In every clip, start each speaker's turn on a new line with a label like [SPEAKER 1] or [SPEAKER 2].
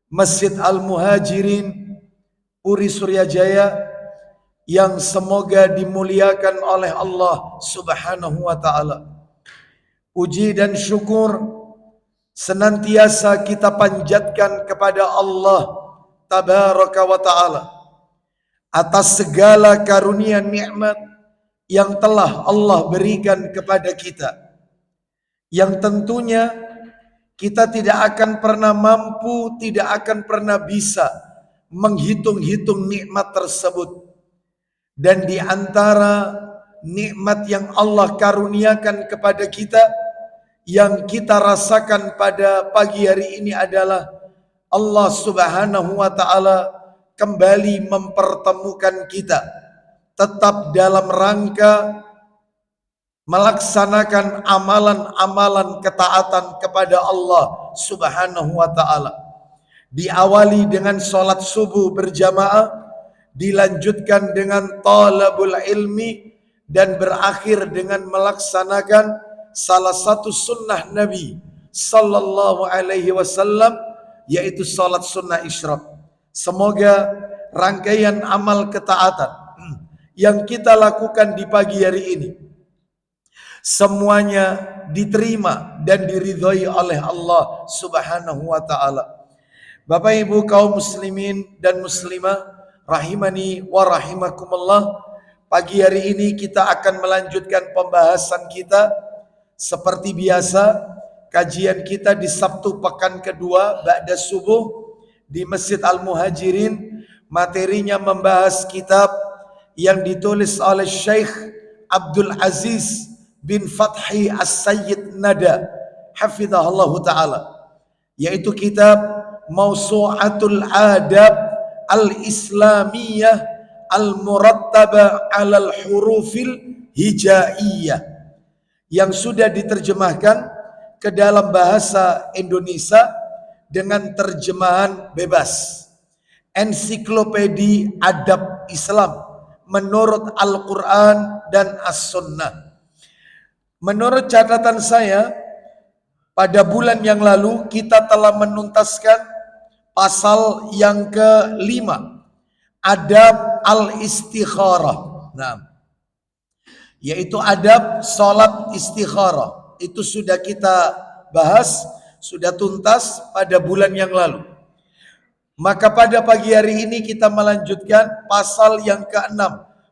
[SPEAKER 1] Masjid Al-Muhajirin, Puri Suryajaya, yang semoga dimuliakan oleh Allah Subhanahu wa ta'ala. Puji dan syukur senantiasa kita panjatkan kepada Allah Tabaraka wa ta'ala atas segala karunia nikmat yang telah Allah berikan kepada kita, yang tentunya kita tidak akan pernah mampu, tidak akan pernah bisa menghitung-hitung nikmat tersebut. Dan di antara nikmat yang Allah karuniakan kepada kita, yang kita rasakan pada pagi hari ini adalah Allah Subhanahu wa ta'ala kembali mempertemukan kita tetap dalam rangka melaksanakan amalan-amalan ketaatan kepada Allah Subhanahu wa ta'ala. Diawali dengan sholat subuh berjamaah, dilanjutkan dengan talabul ilmi, dan berakhir dengan melaksanakan salah satu sunnah Nabi sallallahu alaihi wasallam, yaitu salat sunnah isyraq. Semoga rangkaian amal ketaatan yang kita lakukan di pagi hari ini semuanya diterima dan diridhoi oleh Allah Subhanahu wa ta'ala. Bapak Ibu kaum muslimin dan muslimah rahimani wa rahimakumullah, pagi hari ini kita akan melanjutkan pembahasan kita. Seperti biasa, kajian kita di Sabtu pekan kedua ba'da subuh di Masjid Al-Muhajirin. Materinya membahas kitab yang ditulis oleh Syekh Abdul Aziz bin Fathi As-Sayyid Nada hafizahullah ta'ala, yaitu kitab Mawsu'atul Adab Al-Islamiyah Al-Murattaba Alal Hurufil Hijaiyah, yang sudah diterjemahkan ke dalam bahasa Indonesia dengan terjemahan bebas. Ensiklopedi Adab Islam menurut Al-Quran dan As-Sunnah. Menurut catatan saya, pada bulan yang lalu kita telah menuntaskan pasal yang ke-5, adab al-istikharah. Nah, yaitu adab salat istikharah. Itu sudah kita bahas, sudah tuntas pada bulan yang lalu. Maka pada pagi hari ini kita melanjutkan pasal yang ke-6,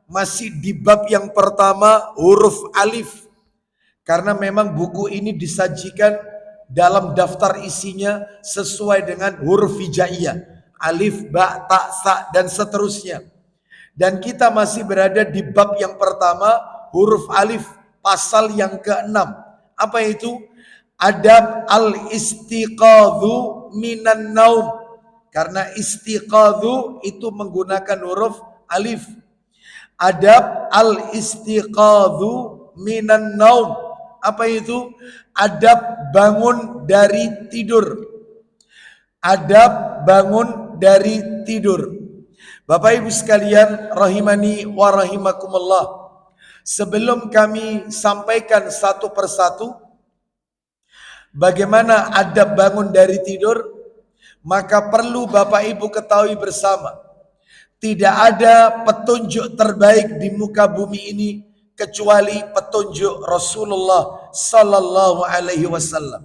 [SPEAKER 1] masih di bab yang pertama, huruf alif. Karena memang buku ini disajikan dalam daftar isinya sesuai dengan huruf hijaiyah, alif, ba, ta, sa, dan seterusnya. Dan kita masih berada di bab yang pertama, huruf alif, pasal yang ke-6. Apa itu? Adab al-istiqadhu minan naum. Karena istiqadhu itu menggunakan huruf alif. Adab al-istiqadhu minan naum. Apa itu? Adab bangun dari tidur. Adab bangun dari tidur. Bapak Ibu sekalian rahimani wa rahimakumullah, sebelum kami sampaikan satu persatu bagaimana adab bangun dari tidur, maka perlu Bapak Ibu ketahui bersama, tidak ada petunjuk terbaik di muka bumi ini kecuali petunjuk Rasulullah sallallahu alaihi wasallam.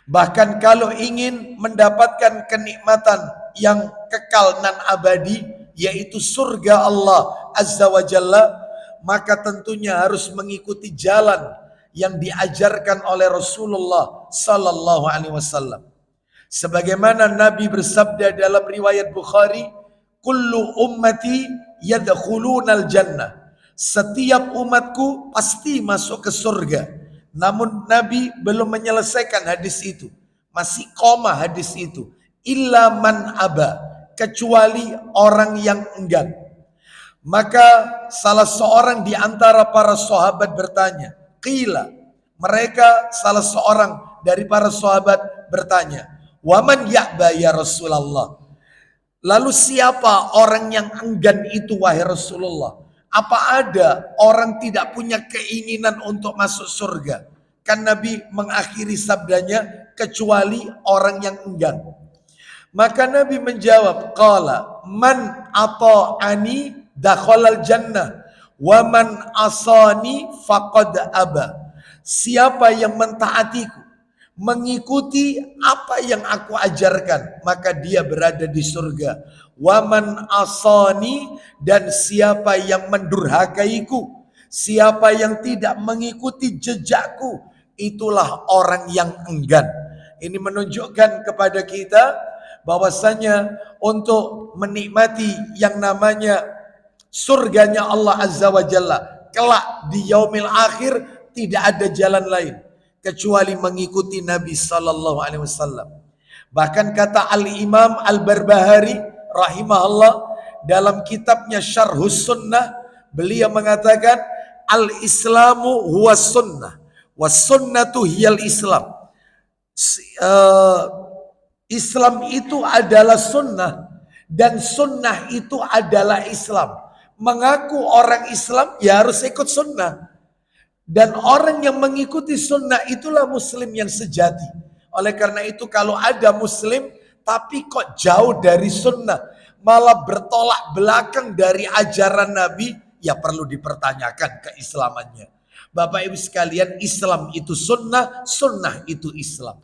[SPEAKER 1] Bahkan kalau ingin mendapatkan kenikmatan yang kekal dan abadi, yaitu surga Allah Azza wa Jalla, maka tentunya harus mengikuti jalan yang diajarkan oleh Rasulullah sallallahu alaihi wasallam. Sebagaimana Nabi bersabda dalam riwayat Bukhari, kullu ummati yadkhulunal jannah. Setiap umatku pasti masuk ke surga. Namun Nabi belum menyelesaikan hadis itu. Masih koma hadis itu. Illa man aba. Kecuali orang yang enggan. Maka salah seorang di antara para sahabat bertanya. Qila. Mereka salah seorang dari para sahabat bertanya. Waman ya'ba ya Rasulullah. Lalu siapa orang yang enggan itu wahai Rasulullah? Apa ada orang tidak punya keinginan untuk masuk surga? Kan Nabi mengakhiri sabdanya, kecuali orang yang enggan. Maka Nabi menjawab, qala man ata'ani dakhalal jannah wa man asani faqad aba. Siapa yang mentaatiku, mengikuti apa yang aku ajarkan, maka dia berada di surga. Wa man asani, dan siapa yang mendurhakaiku, siapa yang tidak mengikuti jejakku, itulah orang yang enggan. Ini menunjukkan kepada kita bahwasanya untuk menikmati yang namanya surganya Allah Azza wa Jalla kelak di yaumil akhir, tidak ada jalan lain kecuali mengikuti Nabi sallallahu alaihi wasallam. Bahkan kata Al-Imam Al-Barbahari rahimahullah dalam kitabnya Syarhus Sunnah, beliau mengatakan al-Islamu huwa sunnah was sunnatu hiyal Islam. Islam itu adalah sunnah dan sunnah itu adalah Islam. Mengaku orang Islam ya harus ikut sunnah, dan orang yang mengikuti sunnah itulah muslim yang sejati. Oleh karena itu kalau ada muslim tapi kok jauh dari sunnah, malah bertolak belakang dari ajaran Nabi, ya perlu dipertanyakan keislamannya. Bapak Ibu sekalian, Islam itu sunnah, sunnah itu Islam.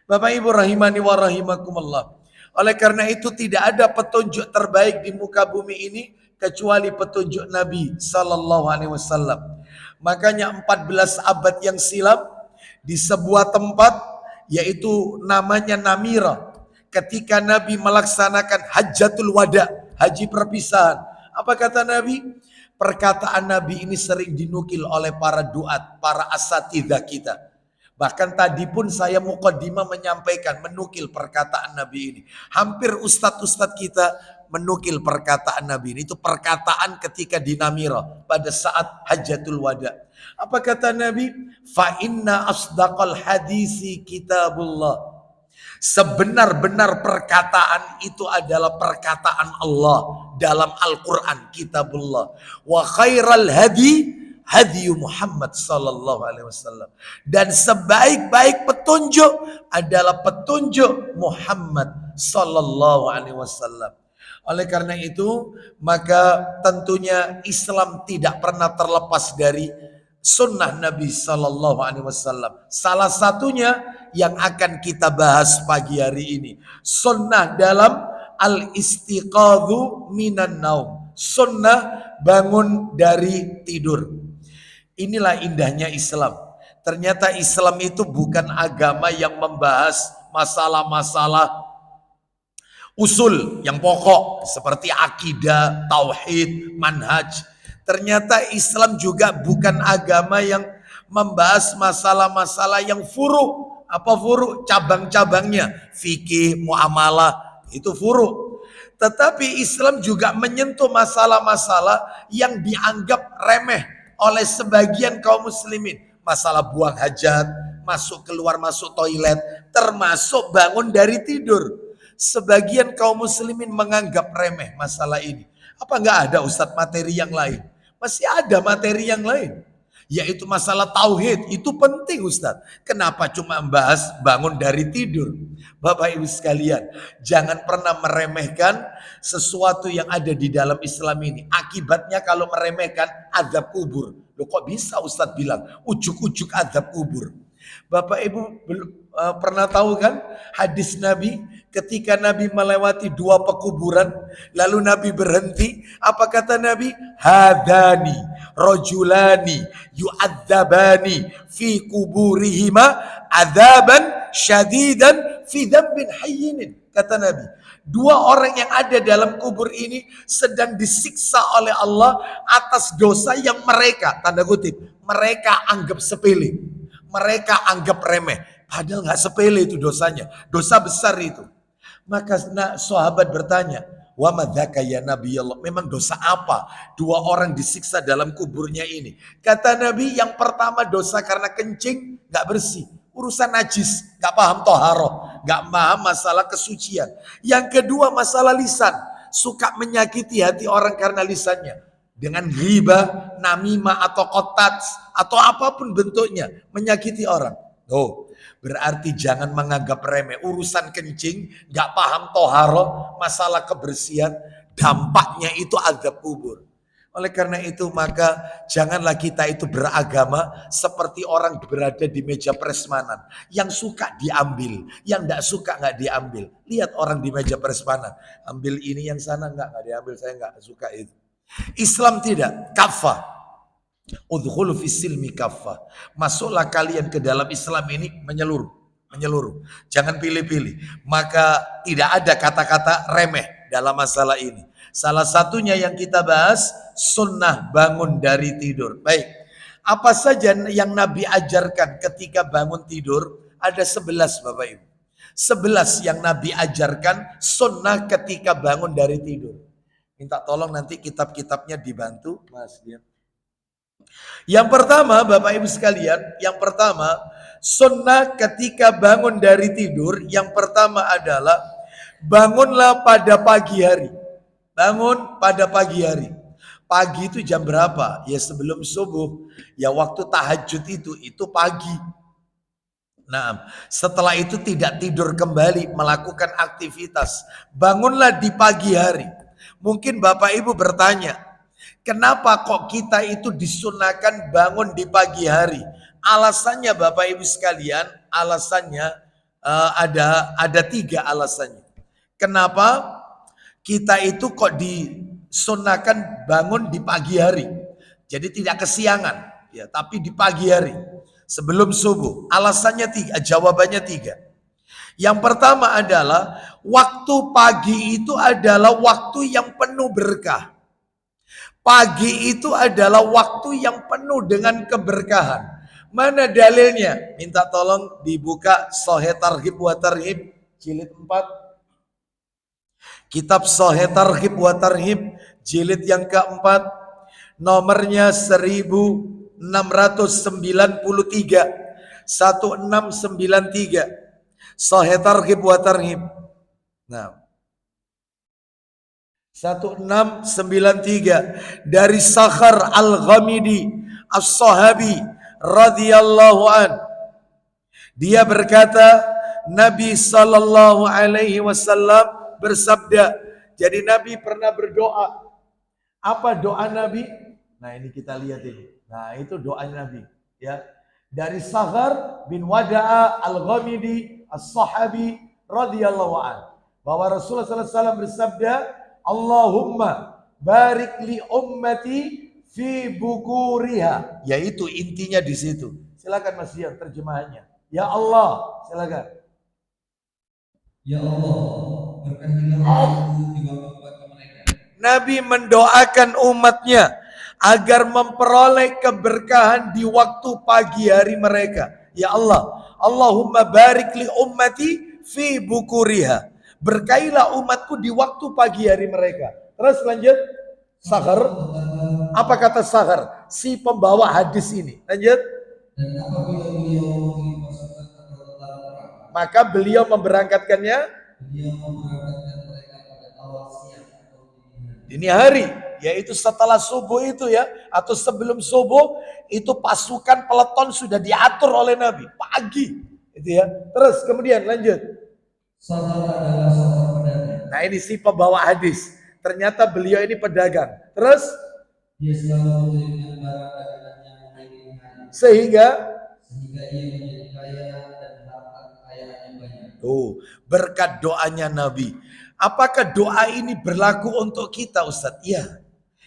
[SPEAKER 1] Bapak Ibu rahimani wa rahimakumullah. Oleh karena itu tidak ada petunjuk terbaik di muka bumi ini kecuali petunjuk Nabi sallallahu alaihi wasallam. Makanya 14 abad yang silam di sebuah tempat yaitu namanya Namira, ketika Nabi melaksanakan Hajjatul Wada, haji perpisahan. Apa kata Nabi? Perkataan Nabi ini sering dinukil oleh para duat, para asatidzah kita. Bahkan tadi pun saya muqaddimah menyampaikan, menukil perkataan Nabi ini. Hampir ustadz-ustadz kita menukil perkataan Nabi ini. Itu perkataan ketika di Namira pada saat Hajjatul Wada. Apa kata Nabi? Fa inna asdaqal hadisi kitabullah. Sebenar-benar perkataan itu adalah perkataan Allah dalam Al-Quran, kitabullah. Wa khairal hadi hadi Muhammad sallallahu alaihi wasallam. Dan sebaik-baik petunjuk adalah petunjuk Muhammad sallallahu alaihi wasallam. Oleh karena itu, maka tentunya Islam tidak pernah terlepas dari sunnah Nabi sallallahu alaihi wasallam. Salah satunya yang akan kita bahas pagi hari ini, sunnah dalam al-istiqadhu minan naum. Sunnah bangun dari tidur. Inilah indahnya Islam. Ternyata Islam itu bukan agama yang membahas masalah-masalah usul yang pokok seperti akidah, tauhid, manhaj. Ternyata Islam juga bukan agama yang membahas masalah-masalah yang furu. Apa furu? Cabang-cabangnya. Fikih, muamalah, itu furu. Tetapi Islam juga menyentuh masalah-masalah yang dianggap remeh oleh sebagian kaum muslimin. Masalah buang hajat, masuk keluar masuk toilet, termasuk bangun dari tidur. Sebagian kaum muslimin menganggap remeh masalah ini. Apa enggak ada Ustadz materi yang lain? Masih ada materi yang lain. Yaitu masalah tauhid. Itu penting Ustadz. Kenapa cuma membahas bangun dari tidur? Bapak Ibu sekalian, jangan pernah meremehkan sesuatu yang ada di dalam Islam ini. Akibatnya kalau meremehkan azab kubur. Loh kok bisa Ustadz bilang ujuk-ujuk azab kubur? Bapak Ibu pernah tahu kan hadis Nabi ketika Nabi melewati 2 pekuburan, lalu Nabi berhenti. Apa kata Nabi? Hadani rajulani yu'adzabani fi kuburihima adzaban syadidan fi dzambin hayyinin. Kata Nabi, 2 orang yang ada dalam kubur ini sedang disiksa oleh Allah atas dosa yang mereka, tanda kutip, mereka anggap sepele, mereka anggap remeh. Padahal gak sepele itu dosanya, dosa besar itu. Maka sahabat bertanya, wa madzaka ya Nabi Allah, memang dosa apa 2 orang disiksa dalam kuburnya ini? Kata Nabi, yang pertama dosa karena kencing gak bersih, urusan najis, gak paham toharoh, gak paham masalah kesucian. Yang kedua masalah lisan, suka menyakiti hati orang karena lisannya, dengan ghibah, namimah atau qatats atau apapun bentuknya, menyakiti orang. Oh, Berarti jangan menganggap remeh. Urusan kencing, nggak paham toharo, masalah kebersihan, dampaknya itu azab kubur. Oleh karena itu maka janganlah kita itu beragama seperti orang berada di meja prasmanan. Yang suka diambil, yang tidak suka nggak diambil. Lihat orang di meja prasmanan, ambil ini yang sana nggak diambil, saya nggak suka itu. Islam tidak, kafah. Udkhulu fis silmi kafah. Masuklah kalian ke dalam Islam ini menyeluruh. Jangan pilih-pilih. Maka tidak ada kata-kata remeh dalam masalah ini. Salah satunya yang kita bahas, sunnah bangun dari tidur. Baik, apa saja yang Nabi ajarkan ketika bangun tidur? Ada 11 Bapak Ibu. 11 yang Nabi ajarkan sunnah ketika bangun dari tidur. Minta tolong nanti kitab-kitabnya dibantu Mas Dian. Yang pertama Bapak Ibu sekalian, yang pertama sunnah ketika bangun dari tidur, yang pertama adalah bangunlah pada pagi hari. Bangun pada pagi hari. Pagi itu jam berapa? Ya sebelum subuh. Ya waktu tahajud itu pagi. Nah, setelah itu tidak tidur kembali, melakukan aktivitas. Bangunlah di pagi hari. Mungkin Bapak Ibu bertanya, kenapa kok kita itu disunahkan bangun di pagi hari? Alasannya Bapak Ibu sekalian, alasannya ada 3 alasannya. Kenapa kita itu kok disunahkan bangun di pagi hari? Jadi tidak kesiangan, ya, tapi di pagi hari sebelum subuh. Alasannya 3, jawabannya 3. Yang pertama adalah waktu pagi itu adalah waktu yang penuh berkah. Pagi itu adalah waktu yang penuh dengan keberkahan. Mana dalilnya? Minta tolong dibuka Sahih Targhib wa Tarhib jilid 4. Kitab Sahih Targhib wa Tarhib jilid yang keempat, nomornya 1693. 1693. Sahih Targhib wa Tarhib. Nah, 1693 dari Sakhar Al-Ghamidi As-Sahabi radhiyallahu an. Dia berkata, Nabi sallallahu alaihi wasallam bersabda. Jadi Nabi pernah berdoa. Apa doa Nabi? Nah, ini kita lihat ini. Nah, itu doa Nabi, ya. Dari Sakhar bin Wada'a Al-Ghamidi As-Sahabi radhiyallahu an, bahwa Rasulullah sallallahu alaihi wasallam bersabda, Allahumma barik li ummati fi bukuriha. Yaitu intinya di situ. Silakan Mas Dian terjemahannya. Ya Allah, silakan.
[SPEAKER 2] Ya Allah, berkahilah umatku di waktu mereka.
[SPEAKER 1] Nabi mendoakan umatnya agar memperoleh keberkahan di waktu pagi hari mereka. Ya Allah, Allahumma barik li ummati fi bukuriha. Berkailah umatku di waktu pagi hari mereka. Terus lanjut. Sakhar. Apa kata Sakhar? Si pembawa hadis ini. Lanjut.
[SPEAKER 2] Dan apabila beliau pasukan atau tentara perang,
[SPEAKER 1] maka beliau memberangkatkannya.
[SPEAKER 2] Beliau memberangkatkan mereka pada awal siang atau
[SPEAKER 1] dini hari, yaitu setelah subuh itu ya, atau sebelum subuh itu pasukan peleton sudah diatur oleh Nabi pagi, itu ya. Terus kemudian lanjut.
[SPEAKER 2] Sakhar adalah seorang pedagang.
[SPEAKER 1] Nah ini si pembawa hadis. Ternyata beliau ini pedagang. Terus
[SPEAKER 2] dia selalu mengirimkan barang dagangannya mengiringi hari, sehingga ia menjadi kaya dan harta kekayaannya banyak.
[SPEAKER 1] Tuh, berkat doanya Nabi. Apakah doa ini berlaku untuk kita, Ustadz? Iya.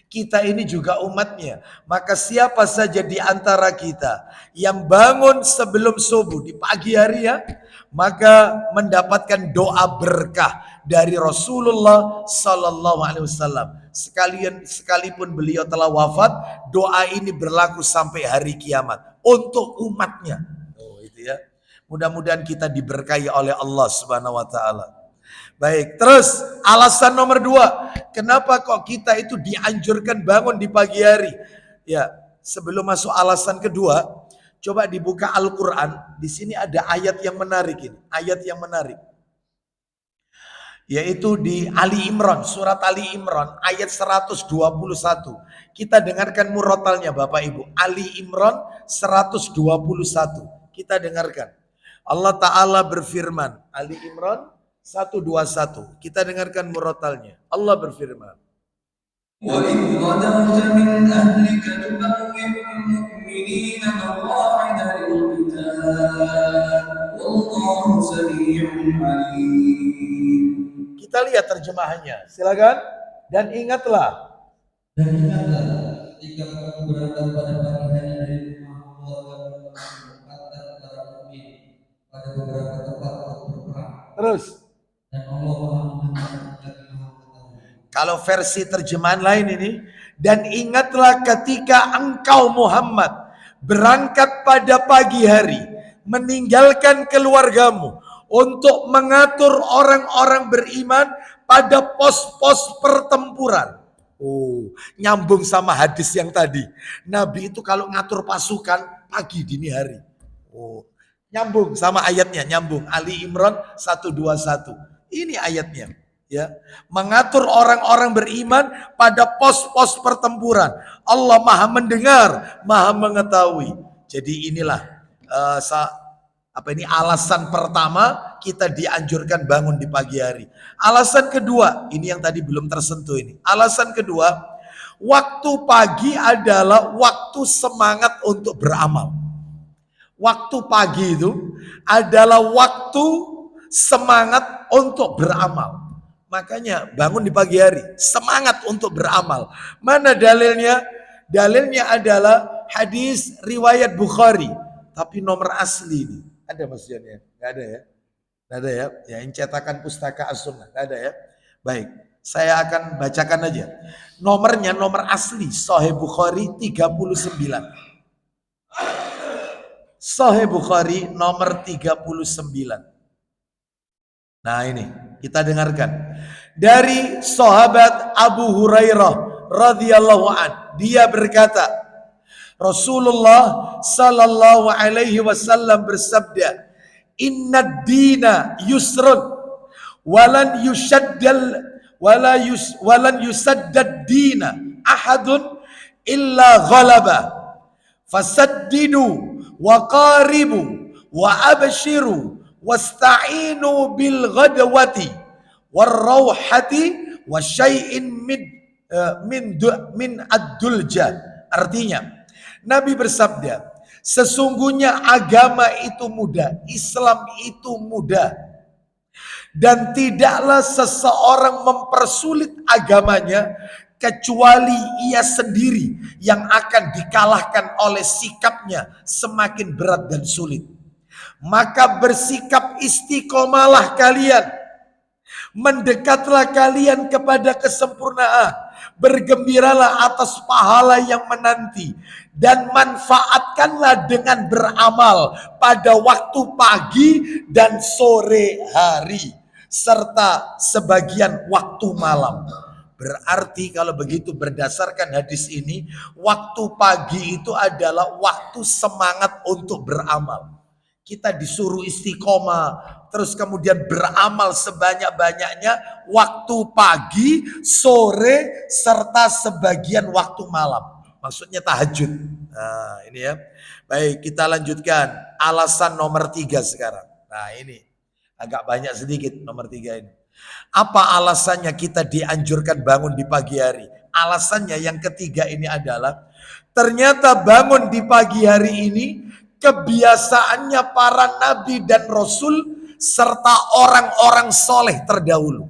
[SPEAKER 1] Kita ini juga umatnya. Maka siapa saja di antara kita yang bangun sebelum subuh di pagi hari ya, maka mendapatkan doa berkah dari Rasulullah sallallahu alaihi wasallam. Sekalipun beliau telah wafat, doa ini berlaku sampai hari kiamat untuk umatnya. Oh, itu ya. Mudah-mudahan kita diberkahi oleh Allah Subhanahu wa taala. Baik, terus alasan nomor 2, kenapa kok kita itu dianjurkan bangun di pagi hari? Ya, sebelum masuk alasan kedua, coba dibuka Al-Quran. Di sini ada ayat yang menarik ini, ayat yang menarik. Yaitu di Ali Imran, surat Ali Imran ayat 121. Kita dengarkan murotalnya Bapak Ibu. Ali Imran 121. Kita dengarkan. Allah Ta'ala berfirman, Ali Imran 121. Kita dengarkan murotalnya. Allah berfirman,
[SPEAKER 2] وَإِذْ غَدَوْتَ مِنْ أَهْلِكَ تُبَوِّئُ الْمُؤْمِنِينَ مَقَاعِدَ لِلْقِتَالِ وَاللَّهُ سَمِيعٌ عَلِيمٌ.
[SPEAKER 1] Kita lihat terjemahannya. Silakan. Dan ingatlah
[SPEAKER 2] ketika kamu berangkat pada pagi hari dari rumah Allah dan menempatkan para mukmin pada beberapa tempat untuk berperang.
[SPEAKER 1] Terus.
[SPEAKER 2] Dan Allah Maha mendengar dan Maha mengetahui.
[SPEAKER 1] Kalau versi terjemahan lain ini, dan ingatlah ketika engkau Muhammad berangkat pada pagi hari, meninggalkan keluargamu untuk mengatur orang-orang beriman pada pos-pos pertempuran. Oh, nyambung sama hadis yang tadi. Nabi itu kalau ngatur pasukan pagi dini hari. Oh, nyambung sama ayatnya, nyambung. Ali Imran 121. Ini ayatnya. Ya, mengatur orang-orang beriman pada pos-pos pertempuran. Allah Maha mendengar, Maha mengetahui. Jadi inilah alasan pertama kita dianjurkan bangun di pagi hari. Alasan kedua, ini yang tadi belum tersentuh ini. Alasan kedua, waktu pagi adalah waktu semangat untuk beramal. Waktu pagi itu adalah waktu semangat untuk beramal. Makanya bangun di pagi hari, semangat untuk beramal. Mana dalilnya? Dalilnya adalah hadis riwayat Bukhari, tapi nomor asli ini. Ada maksudnya? Enggak ada ya? Enggak ada ya? Ya, yang cetakan pustaka As-Sunnah, enggak ada ya? Baik, saya akan bacakan aja. Nomornya nomor asli Sahih Bukhari 39. Sahih Bukhari nomor 39. Nah ini kita dengarkan dari sahabat Abu Hurairah radhiyallahu an. Dia berkata, Rasulullah sallallahu alaihi wasallam bersabda, "Innad dina yusrun walan yusaddad dina ahadun illa ghalaba fasaddidu wa qaribu wa abshiru wasta'inu bil ghadwati warrauhati wa syai'in min ad-dulja." Artinya, Nabi bersabda, sesungguhnya agama itu mudah, Islam itu mudah. Dan tidaklah seseorang mempersulit agamanya kecuali ia sendiri yang akan dikalahkan oleh sikapnya semakin berat dan sulit. Maka bersikap istiqomalah kalian, mendekatlah kalian kepada kesempurnaan, bergembiralah atas pahala yang menanti, dan manfaatkanlah dengan beramal pada waktu pagi dan sore hari, serta sebagian waktu malam. Berarti kalau begitu berdasarkan hadis ini, waktu pagi itu adalah waktu semangat untuk beramal. Kita disuruh istiqomah, terus kemudian beramal sebanyak-banyaknya waktu pagi, sore, serta sebagian waktu malam. Maksudnya tahajud. Nah ini ya. Baik, kita lanjutkan. Alasan nomor 3 sekarang. Nah ini agak banyak sedikit nomor 3 ini. Apa alasannya kita dianjurkan bangun di pagi hari? Alasannya yang ketiga ini adalah, ternyata bangun di pagi hari ini kebiasaannya para nabi dan rasul serta orang-orang soleh terdahulu.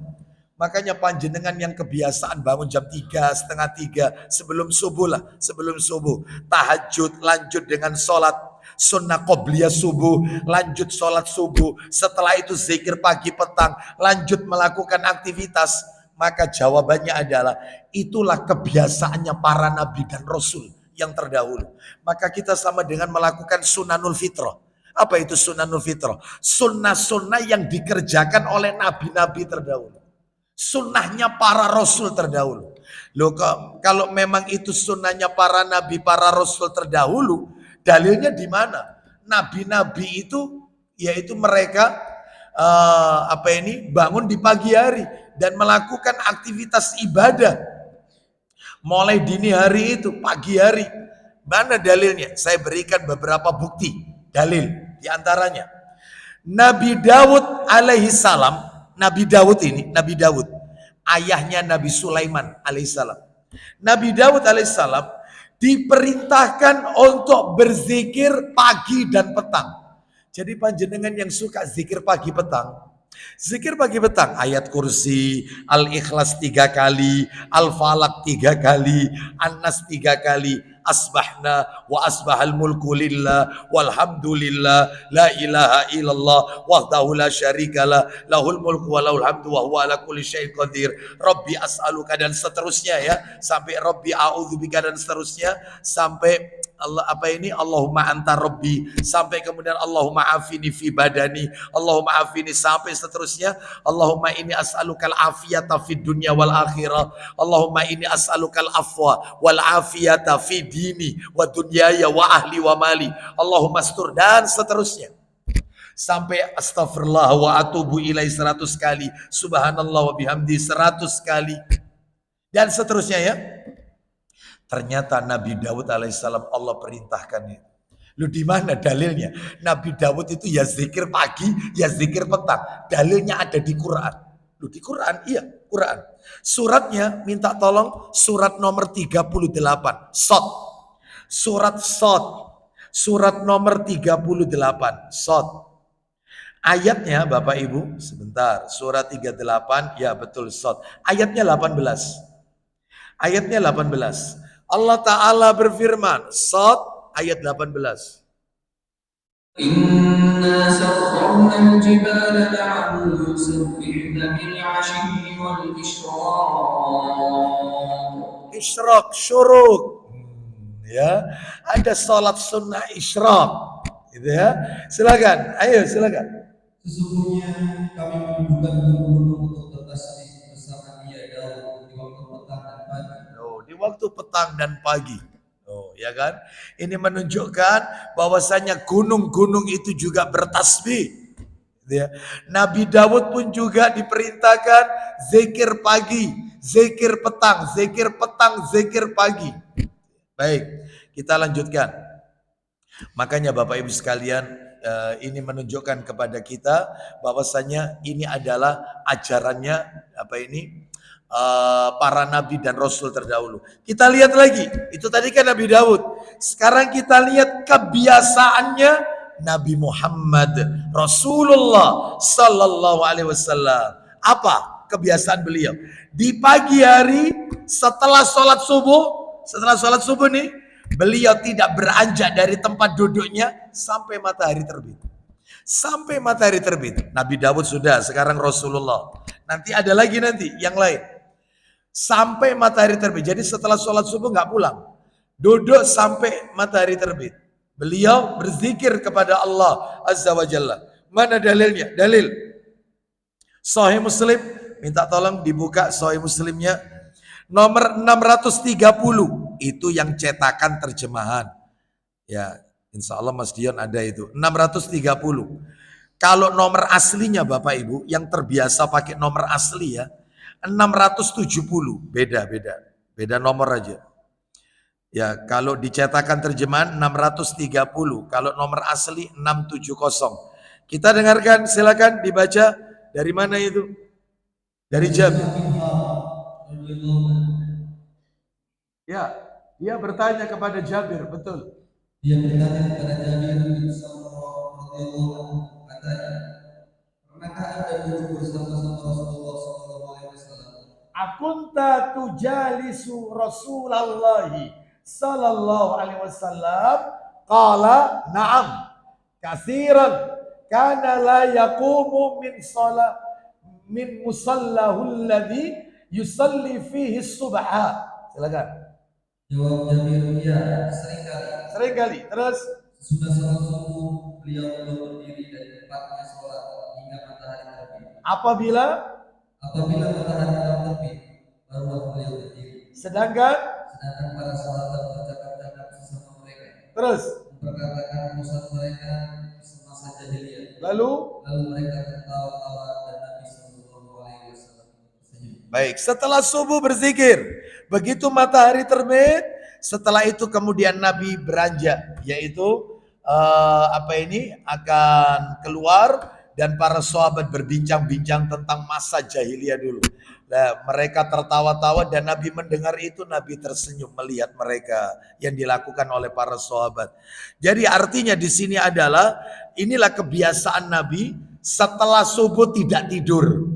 [SPEAKER 1] Makanya panjenengan yang kebiasaan bangun jam 3, setengah 3 sebelum subuh lah, sebelum subuh tahajud, lanjut dengan sholat sunnah qobliyah subuh, lanjut sholat subuh, setelah itu zikir pagi petang, lanjut melakukan aktivitas. Maka jawabannya adalah itulah kebiasaannya para nabi dan rasul yang terdahulu. Maka kita sama dengan melakukan sunanul fitrah. Apa itu sunanul fitrah? Sunnah-sunnah yang dikerjakan oleh nabi-nabi terdahulu, sunnahnya para rasul terdahulu. Loh, kalau memang itu sunnahnya para nabi, para rasul terdahulu, dalilnya di mana? Nabi-nabi itu yaitu mereka bangun di pagi hari dan melakukan aktivitas ibadah mulai dini hari itu, pagi hari. Mana dalilnya? Saya berikan beberapa bukti dalil di antaranya. Nabi Dawud alaihi salam, Nabi Dawud ini, Nabi Dawud, ayahnya Nabi Sulaiman alaihi salam. Nabi Dawud alaihi salam diperintahkan untuk berzikir pagi dan petang. Jadi panjenengan yang suka zikir pagi petang, zikir pagi petang, ayat kursi, al-ikhlas 3 kali, al-falak 3 kali, an-nas 3 kali, asbahna wa asbahal mulku lillah walhamdulillah la ilaha illallah wahdahu la syarikalah lahul mulku wa lahul hamdu wa huwa ala kulli syai'in qadir rabbi as'aluka dan seterusnya ya, sampai rabbi a'udzubika dan seterusnya sampai Allah apa ini Allahumma anta rabbi sampai kemudian Allahumma afini fi badani Allahumma afini sampai seterusnya Allahumma inni as'alukal afiyata fid dunya wal akhirah Allahumma inni as'alukal afwa wal afiyata fi dini wa dunyaya wa ahli wa mali Allahumma astur dan seterusnya sampai astaghfirullah wa atubu ilai 100 kali subhanallah wa bihamdi 100 kali dan seterusnya ya. Ternyata Nabi Dawud alaihissalam Allah perintahkan itu. Lu di mana dalilnya? Nabi Dawud itu ya zikir pagi, ya zikir petang. Dalilnya ada di Quran. Lu di Quran? Iya, Quran. Suratnya minta tolong surat nomor 38. Sot. Surat Sot. Surat nomor 38. Sot. Ayatnya Bapak Ibu, sebentar. Surat 38, ya betul Sot. Ayatnya 18. Ayatnya 18. Allah Ta'ala berfirman, Sot ayat 18.
[SPEAKER 2] Inna sakharna al-jibala la'ahu yusabbihna bil-'ashiyyi wal-ishraq.
[SPEAKER 1] Isyraq, syuruk. Ya, ada salat sunnah isyraq. Gitu ya. Silakan, ayo silakan.
[SPEAKER 2] Sesungguhnya kami menundukkan gunung-gunung untuk bertasbih bersama dia Daud di waktu petang dan pagi.
[SPEAKER 1] Di waktu petang dan pagi. Oh, ya kan? Ini menunjukkan bahwasanya gunung-gunung itu juga bertasbih. Ya. Nabi Dawud pun juga diperintahkan zikir pagi, zikir petang, zikir petang, zikir pagi. Baik, kita lanjutkan. Makanya Bapak Ibu sekalian, ini menunjukkan kepada kita bahwasanya ini adalah ajarannya apa ini? Para nabi dan rasul terdahulu. Kita lihat lagi, itu tadi kan Nabi Daud. Sekarang kita lihat kebiasaannya Nabi Muhammad Rasulullah Sallallahu Alaihi Wasallam. Apa kebiasaan beliau? Di pagi hari setelah sholat subuh nih, beliau tidak beranjak dari tempat duduknya sampai matahari terbit. Sampai matahari terbit. Nabi Daud sudah, sekarang Rasulullah. Nanti ada lagi nanti yang lain. Sampai matahari terbit. Jadi setelah sholat subuh nggak pulang. Duduk sampai matahari terbit. Beliau berzikir kepada Allah Azza wa Jalla. Mana dalilnya? Dalil. Sahih Muslim. Minta tolong dibuka Sahih Muslimnya. Nomor 630. Itu yang cetakan terjemahan. Ya, insya Allah Mas Dion ada itu. 630. Kalau nomor aslinya Bapak Ibu, yang terbiasa pakai nomor asli ya, 670, beda nomor aja. Ya, kalau dicetakan terjemahan 630, kalau nomor asli 670. Kita dengarkan, silakan dibaca dari mana itu? Dari Jabir. Ya, dia bertanya kepada Jabir, betul.
[SPEAKER 2] Dia bertanya kepada Jabir bin Samurah radhiyallahu anhu, katanya, pernahkah Anda duduk bersama-sama Rasulullah sallallahu alaihi wasallam?
[SPEAKER 1] Akunta tujalisu Rasulullah sallallahu alaihi wasallam? Qala na'am. Katsiran kana la yaqumu min musallahu alladhi yusalli fihi subha. Silakan.
[SPEAKER 2] Jawab Jabir, ya, seringkali.
[SPEAKER 1] Terus
[SPEAKER 2] sudah sholat subuh, beliau belum berdiri dari tempatnya sholat hingga matahari terbit.
[SPEAKER 1] Apabila
[SPEAKER 2] matahari telah terbit, barulah beliau berdiri.
[SPEAKER 1] Sedangkan
[SPEAKER 2] para sahabat bercakap-cakap sesama mereka.
[SPEAKER 1] Terus
[SPEAKER 2] memperkatakan urusan mereka semasa jahiliyah.
[SPEAKER 1] Lalu
[SPEAKER 2] mereka tertawa-tawa dan Nabi sallallahu alaihi wasallam tersenyum.
[SPEAKER 1] Baik, setelah subuh berzikir. Begitu matahari terbit, setelah itu kemudian Nabi beranjak, yaitu akan keluar dan para sahabat berbincang-bincang tentang masa jahiliyah dulu. Nah, mereka tertawa-tawa dan Nabi mendengar itu, Nabi tersenyum melihat mereka yang dilakukan oleh para sahabat. Jadi artinya di sini adalah inilah kebiasaan Nabi setelah subuh tidak tidur.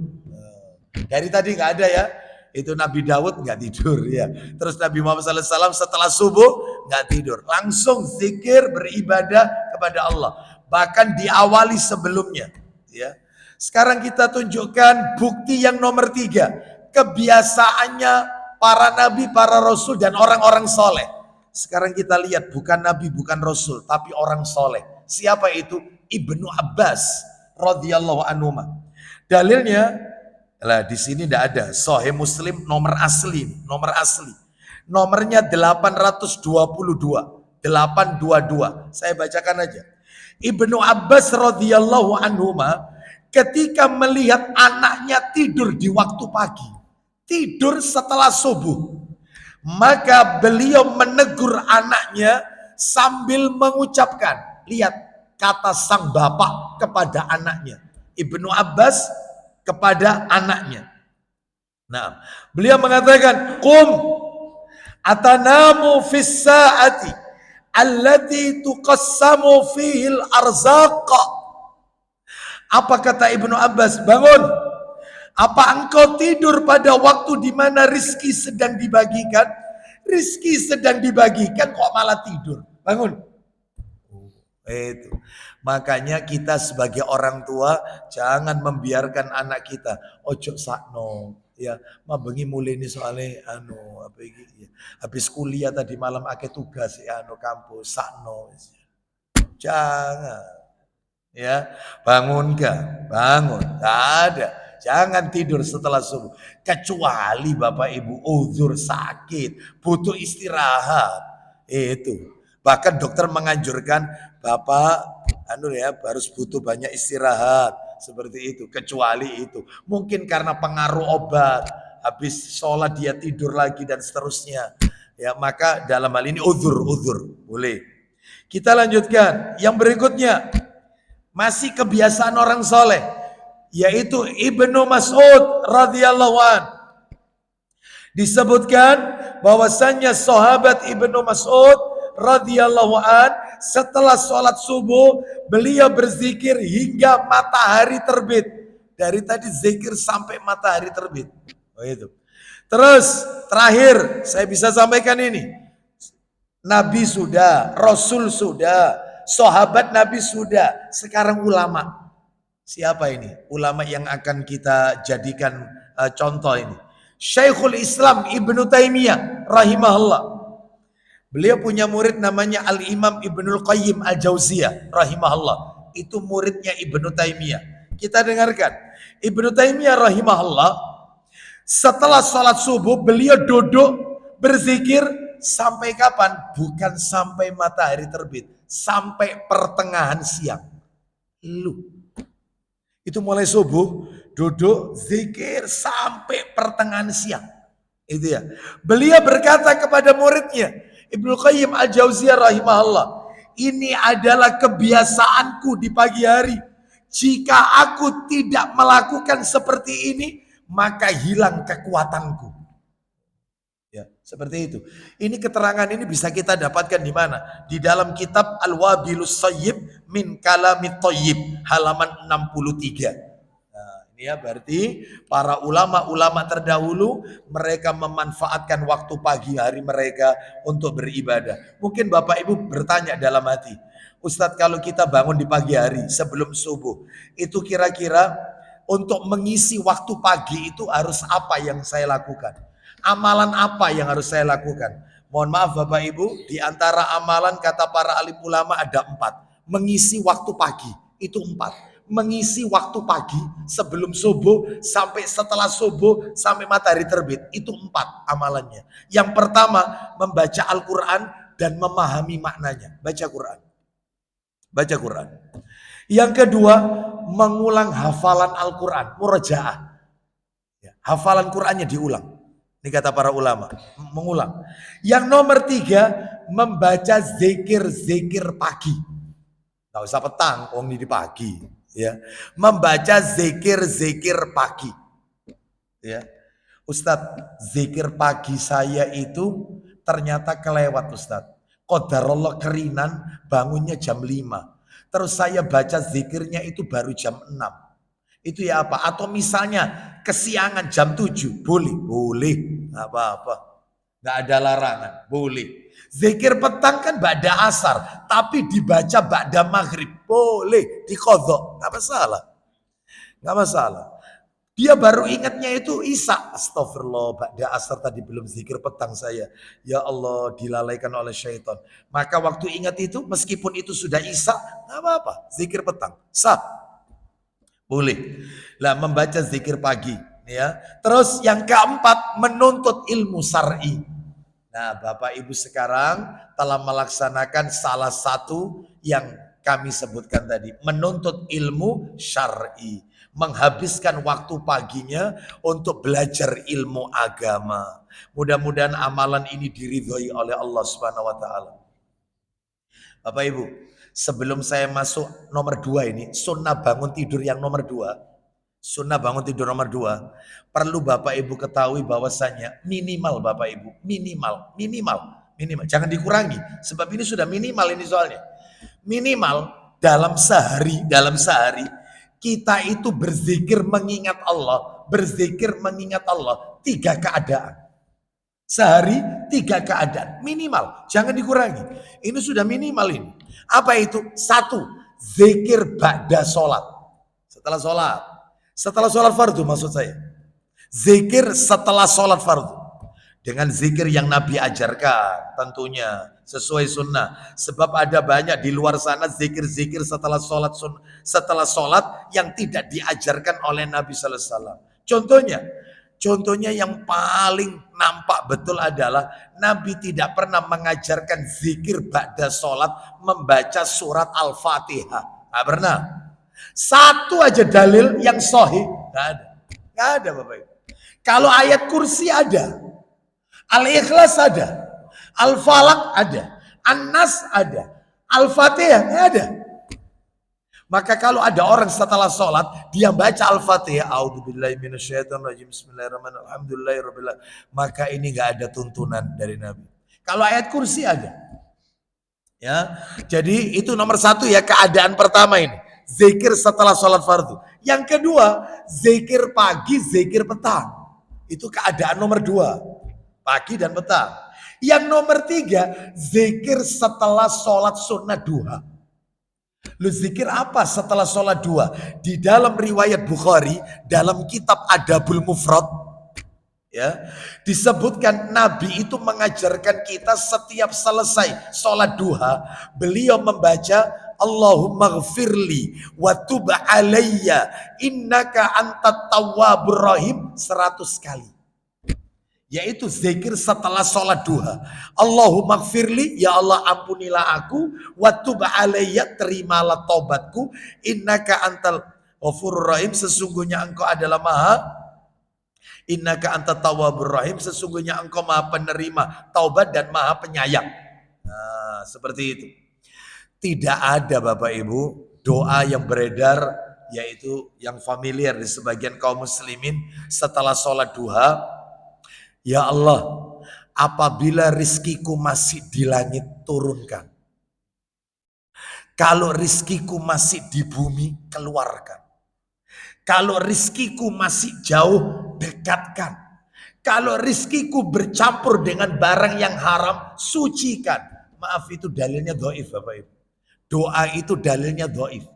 [SPEAKER 1] Dari tadi nggak ada ya. Itu Nabi Daud nggak tidur ya. Terus Nabi Muhammad SAW setelah subuh nggak tidur, langsung zikir beribadah kepada Allah. Bahkan diawali sebelumnya. Ya. Sekarang kita tunjukkan bukti yang nomor 3. Kebiasaannya para nabi, para rasul dan orang-orang soleh. Sekarang kita lihat bukan nabi, bukan rasul, tapi orang soleh. Siapa itu? Ibnu Abbas radhiyallahu anhu. Dalilnya, lah di sini tidak ada. Sahih Muslim nomor asli. Nomornya 822. 822. Saya bacakan aja. Ibnu Abbas radhiyallahu anhu ketika melihat anaknya tidur di waktu pagi, tidur setelah subuh, maka beliau menegur anaknya sambil mengucapkan, lihat kata sang bapak kepada anaknya, Ibnu Abbas kepada anaknya. Nah, beliau mengatakan, "Qum atanamu fis sa'ati allati tuqassamu fihi al-arzaq." Apa kata Ibnu Abbas? Bangun. Apa engkau tidur pada waktu di mana rizki sedang dibagikan? Rizki sedang dibagikan kok malah tidur? Bangun. Itu. Makanya kita sebagai orang tua jangan membiarkan anak kita ojo sakno. Ya, bengi mulai ini soalnya apa iki ya. Habis kuliah tadi malam ake tugas ya kampus sakno. Jangan. Ya, bangun. Gak ada. Jangan tidur setelah subuh. Kecuali Bapak Ibu uzur sakit, butuh istirahat. Itu. Bahkan dokter menganjurkan Bapak harus butuh banyak istirahat. Seperti itu. Kecuali itu. Mungkin karena pengaruh obat. Habis sholat dia tidur lagi dan seterusnya. Ya, maka dalam hal ini uzur. Boleh. Kita lanjutkan. Yang berikutnya. Masih kebiasaan orang soleh, yaitu Ibnu Mas'ud radhiyallahu an. Disebutkan bahwasannya sahabat Ibnu Mas'ud radhiyallahu an setelah sholat subuh beliau berzikir hingga matahari terbit. Dari tadi zikir sampai matahari terbit. Oh itu. Terus terakhir saya bisa sampaikan ini. Nabi sudah, Rasul sudah, sahabat Nabi sudah, sekarang ulama. Siapa ini? Ulama yang akan kita jadikan contoh ini. Syekhul Islam Ibnu Taimiyah rahimahullah. Beliau punya murid namanya Al-Imam Ibnul Qayyim Al-Jauziyah rahimahullah. Itu muridnya Ibnu Taimiyah. Kita dengarkan. Ibnu Taimiyah rahimahullah setelah salat subuh beliau duduk berzikir sampai kapan? Bukan sampai matahari terbit. Sampai pertengahan siang. Itu mulai subuh, duduk, zikir sampai pertengahan siang. Itu ya. Beliau berkata kepada muridnya, Ibnu Qayyim Al-Jauziyah rahimahullah, ini adalah kebiasaanku di pagi hari. Jika aku tidak melakukan seperti ini, maka hilang kekuatanku. Ya, seperti itu. Ini keterangan ini bisa kita dapatkan di mana? Di dalam kitab Al-Wabilus Sayyib min Kalamit Thayyib halaman 63. Nah, ini ya berarti para ulama-ulama terdahulu mereka memanfaatkan waktu pagi hari mereka untuk beribadah. Mungkin Bapak Ibu bertanya dalam hati, Ustadz kalau kita bangun di pagi hari sebelum subuh, itu kira-kira untuk mengisi waktu pagi itu harus apa yang saya lakukan? Amalan apa yang harus saya lakukan? Mohon maaf Bapak Ibu, di antara amalan kata para alim ulama ada 4. Mengisi waktu pagi, itu 4. Mengisi waktu pagi sebelum subuh sampai setelah subuh sampai matahari terbit, itu 4 amalannya. Yang pertama, membaca Al-Quran dan memahami maknanya. Baca Quran. Yang kedua, mengulang hafalan Al-Quran, murajaah. Hafalan Qurannya diulang. Ini kata para ulama, mengulang. Yang nomor 3, membaca zikir-zikir pagi. Gak usah petang, ini di pagi. Ya, membaca zikir-zikir pagi. Ya, Ustadz, zikir pagi saya itu ternyata kelewat Ustadz. Qadarullah kerinan, bangunnya jam 5. Terus saya baca zikirnya itu baru jam 6. Itu ya apa? Atau misalnya kesiangan jam 7, boleh? Boleh, nggak apa-apa. Nggak ada larangan, boleh. Zikir petang kan ba'da asar, tapi dibaca ba'da maghrib, boleh, diqadha, nggak masalah. Nggak masalah. Dia baru ingatnya itu Isya. Astagfirullah, ba'da asar tadi belum zikir petang saya. Ya Allah, dilalaikan oleh syaitan. Maka waktu ingat itu, meskipun itu sudah Isya, nggak apa-apa, zikir petang, sah. Boleh. Lah membaca zikir pagi, ya. Terus yang keempat, menuntut ilmu syar'i. Nah, Bapak Ibu sekarang telah melaksanakan salah satu yang kami sebutkan tadi, menuntut ilmu syar'i, menghabiskan waktu paginya untuk belajar ilmu agama. Mudah-mudahan amalan ini diridhoi oleh Allah Subhanahu wa taala. Bapak Ibu, sebelum saya masuk nomor 2 ini, sunnah bangun tidur yang nomor 2. Sunnah bangun tidur nomor 2. Perlu Bapak Ibu ketahui bahwasanya minimal Bapak Ibu, minimal. Jangan dikurangi, sebab ini sudah minimal ini soalnya. Minimal dalam sehari kita itu berzikir mengingat Allah, 3 keadaan. Sehari 3 keadaan minimal, jangan dikurangi. Ini sudah minimal ini. Apa itu? 1, zikir ba'da sholat. Setelah sholat fardu maksud saya. Zikir setelah sholat fardu. Dengan zikir yang Nabi ajarkan tentunya sesuai sunnah. Sebab ada banyak di luar sana zikir-zikir setelah sholat yang tidak diajarkan oleh Nabi sallallahu alaihi wasallam. Contohnya yang paling nampak betul adalah Nabi tidak pernah mengajarkan zikir ba'da sholat membaca surat Al-Fatihah. Nggak pernah. Satu aja dalil yang sahih, nggak ada Bapak Ibu. Kalau ayat kursi ada, Al-Ikhlas ada, Al-Falaq ada, An-Nas ada, Al-Fatihah ada. Maka kalau ada orang setelah sholat, dia baca Al-Fatihah, A'udzubillahi minasyaitonirrajim, Bismillahirrahmanirrahim, Alhamdulillahirabbil alamin, maka ini nggak ada tuntunan dari Nabi. Kalau ayat kursi ada. Ya, jadi itu nomor 1 ya, keadaan pertama ini. Zikir setelah sholat fardu. Yang kedua, zikir pagi, zikir petang. Itu keadaan nomor 2. Pagi dan petang. Yang nomor 3, zikir setelah sholat sunnah duha. Lu zikir apa setelah sholat duha? Di dalam riwayat Bukhari, dalam kitab Adabul Mufrad, ya, disebutkan Nabi itu mengajarkan kita setiap selesai sholat duha, beliau membaca Allahumma ghfirli wa tub alayya innaka antat tawwabur rahim 100 kali. Yaitu zikir setelah sholat duha. Allahumma gfirli, ya Allah ampunilah aku, wa tub alayya, terimalah taubatku, innaka antal ghafurur rahim, sesungguhnya engkau adalah innaka antat tawwabur rahim, sesungguhnya engkau maha penerima taubat dan maha penyayang. Nah, seperti itu. Tidak ada Bapak Ibu doa yang beredar, yaitu yang familiar di sebagian kaum muslimin setelah sholat duha. Ya Allah, apabila rizkiku masih di langit, turunkan. Kalau rizkiku masih di bumi, keluarkan. Kalau rizkiku masih jauh, dekatkan. Kalau rizkiku bercampur dengan barang yang haram, sucikan. Maaf, itu dalilnya dhaif Bapak Ibu. Doa itu dalilnya dhaif.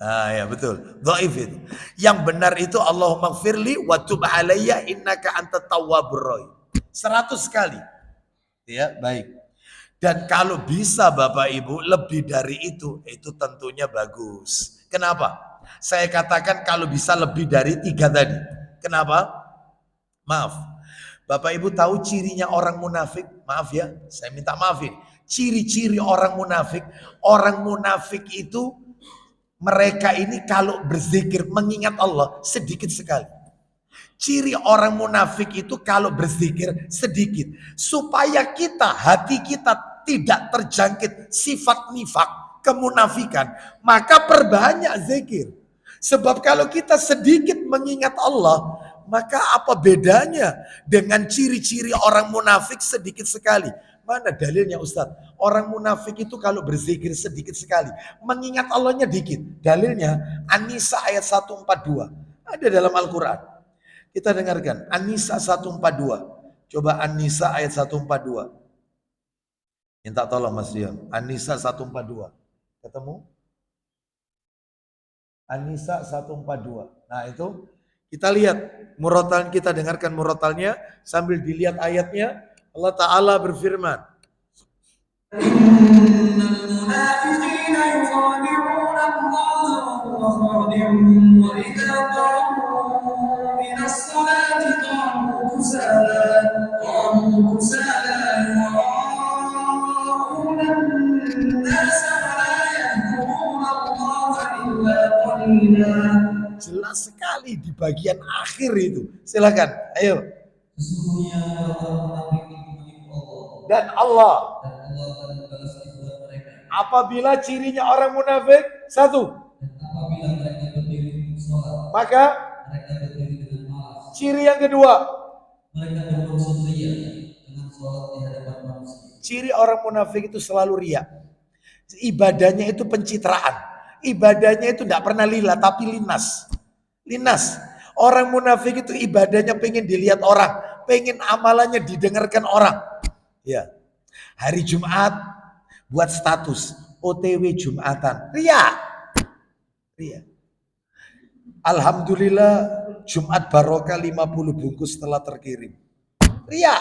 [SPEAKER 1] Ah ya betul, dhaif itu. Yang benar itu Allahumma gfirli wa tub alayya innaka antat tawwabur rahim. 100 kali. Ya, baik. Dan kalau bisa Bapak Ibu lebih dari itu tentunya bagus. Kenapa? Saya katakan kalau bisa lebih dari 3 tadi. Kenapa? Maaf. Bapak Ibu tahu cirinya orang munafik? Maaf ya, saya minta maafin. Ciri-ciri orang munafik. Orang munafik itu mereka ini kalau berzikir mengingat Allah sedikit sekali. Ciri orang munafik itu kalau berzikir sedikit. Supaya hati kita tidak terjangkit sifat nifak, kemunafikan, maka perbanyak zikir. Sebab kalau kita sedikit mengingat Allah, maka apa bedanya dengan ciri-ciri orang munafik sedikit sekali? Mana dalilnya Ustadz? Orang munafik itu kalau berzikir sedikit sekali, mengingat Allahnya dikit. Dalilnya An-Nisa ayat 142. Ada dalam Al-Quran. Kita dengarkan An-Nisa 142. Coba An-Nisa ayat 142. Minta tolong Mas Dion. An-Nisa 142. Ketemu? An-Nisa 142. Nah itu kita lihat murotal, kita dengarkan murotalnya sambil dilihat ayatnya. Allah Ta'ala berfirman. Jelas sekali di bagian akhir itu. Silakan, ayo.
[SPEAKER 2] Sesungguhnya orang munafik itu menipu Allah.
[SPEAKER 1] Dan Allah
[SPEAKER 2] akan membalas kebaikan mereka.
[SPEAKER 1] Apabila cirinya orang munafik, satu.
[SPEAKER 2] Dan apabila mereka berdiri untuk sholat,
[SPEAKER 1] maka
[SPEAKER 2] mereka berdiri dengan malas.
[SPEAKER 1] Ciri yang kedua,
[SPEAKER 2] mereka bermaksud ria dengan sholat di hadapan manusia.
[SPEAKER 1] Ciri orang munafik itu selalu ria. Ibadahnya itu pencitraan. Ibadahnya itu tidak pernah lillah tapi linas. Linas. Orang munafik itu ibadahnya pengen dilihat orang, pengen amalannya didengarkan orang. Ya. Hari Jumat buat status OTW Jumatan. Ria. Ria. Alhamdulillah Jumat barokah 50 bungkus telah terkirim. Ria.